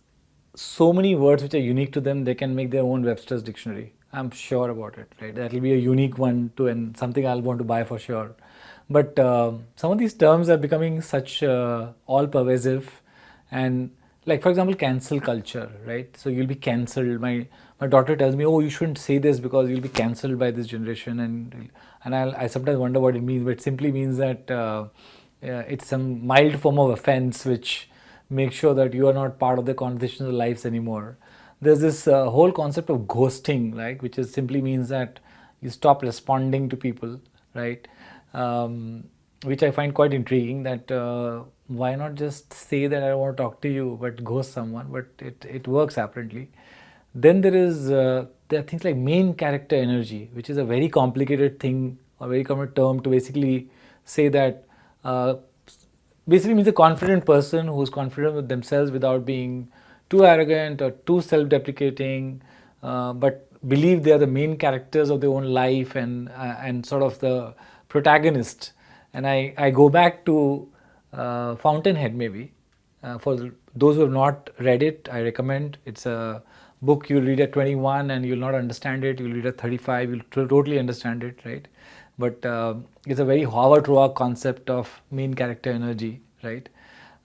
so many words which are unique to them. They can make their own Webster's dictionary. I'm sure about it. Right, that will be a unique one too, and something I'll want to buy for sure. But some of these terms are becoming such all-pervasive, and like for example, cancel culture. Right, so you'll be cancelled. My daughter tells me, "Oh, you shouldn't say this because you'll be cancelled by this generation," and I sometimes wonder what it means. But it simply means that it's some mild form of offense which makes sure that you are not part of the conversational lives anymore. There's this whole concept of ghosting, right, which is simply means that you stop responding to people, right? Which I find quite intriguing. That why not just say that I want to talk to you, but ghost someone? But it works apparently. Then there are things like main character energy, which is a very complicated thing, a very common term to basically say that basically means a confident person who's confident with themselves without being too arrogant or too self-deprecating, but believe they are the main characters of their own life and sort of the protagonist. And I go back to Fountainhead maybe. For those who have not read it, I recommend. It's a book you'll read at 21 and you'll not understand it. You'll read at 35, you'll totally understand it, right? But it's a very Howard Roark concept of main character energy, right?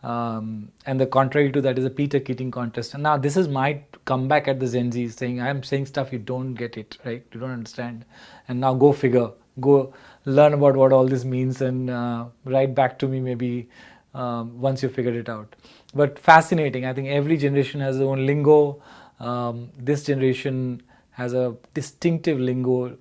And the contrary to that is a Peter Keating contest. And now this is my comeback at the Gen Z, saying I'm saying stuff you don't get it, right? You don't understand. And now go figure, go learn about what all this means and write back to me maybe once you figured it out. But fascinating. I think every generation has their own lingo. This generation has a distinctive lingo,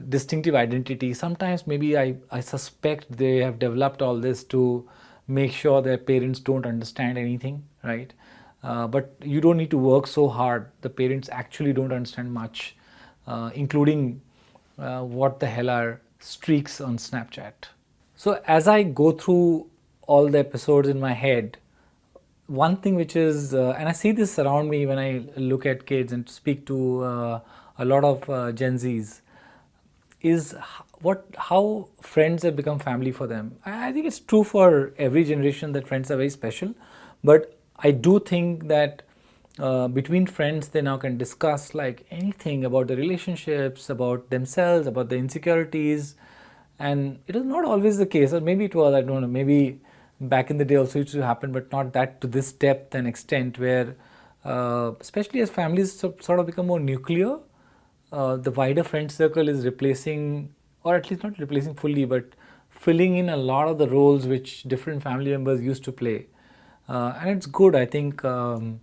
distinctive identity. Sometimes maybe I suspect they have developed all this to make sure their parents don't understand anything, right? But you don't need to work so hard. The parents actually don't understand much, including what the hell are streaks on Snapchat. So as I go through all the episodes in my head, one thing which is, and I see this around me when I look at kids and speak to a lot of Gen Zs, is how friends have become family for them. I think it's true for every generation that friends are very special, but I do think that between friends they now can discuss like anything about the relationships, about themselves, about the insecurities, and it is not always the case, or maybe it was, I don't know, maybe back in the day also it used to happen, but not that to this depth and extent where especially as families sort of become more nuclear, the wider friend circle is replacing, or at least not replacing fully, but filling in a lot of the roles which different family members used to play. And it's good. I think, family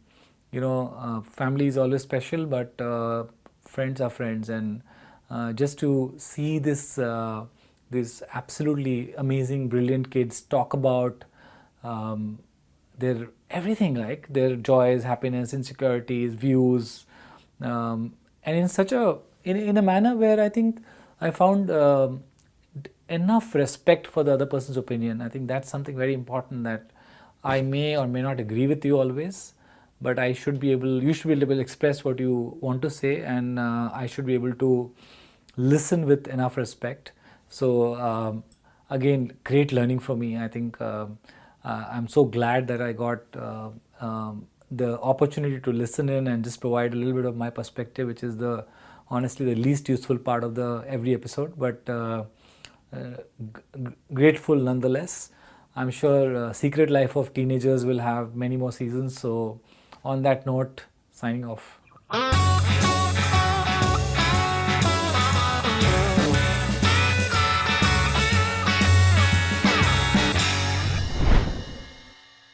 is always special, but friends are friends. And just to see this absolutely amazing, brilliant kids talk about their everything, like their joys, happiness, insecurities, views, and in such in a manner where I think I found enough respect for the other person's opinion. I think that's something very important, that I may or may not agree with you always, but you should be able to express what you want to say, and I should be able to listen with enough respect. So again, great learning for me. I think I'm so glad that I got the opportunity to listen in and just provide a little bit of my perspective, which is honestly the least useful part of every episode, but grateful nonetheless. I'm sure Secret Life of Teenagers will have many more seasons. So on that note, signing off.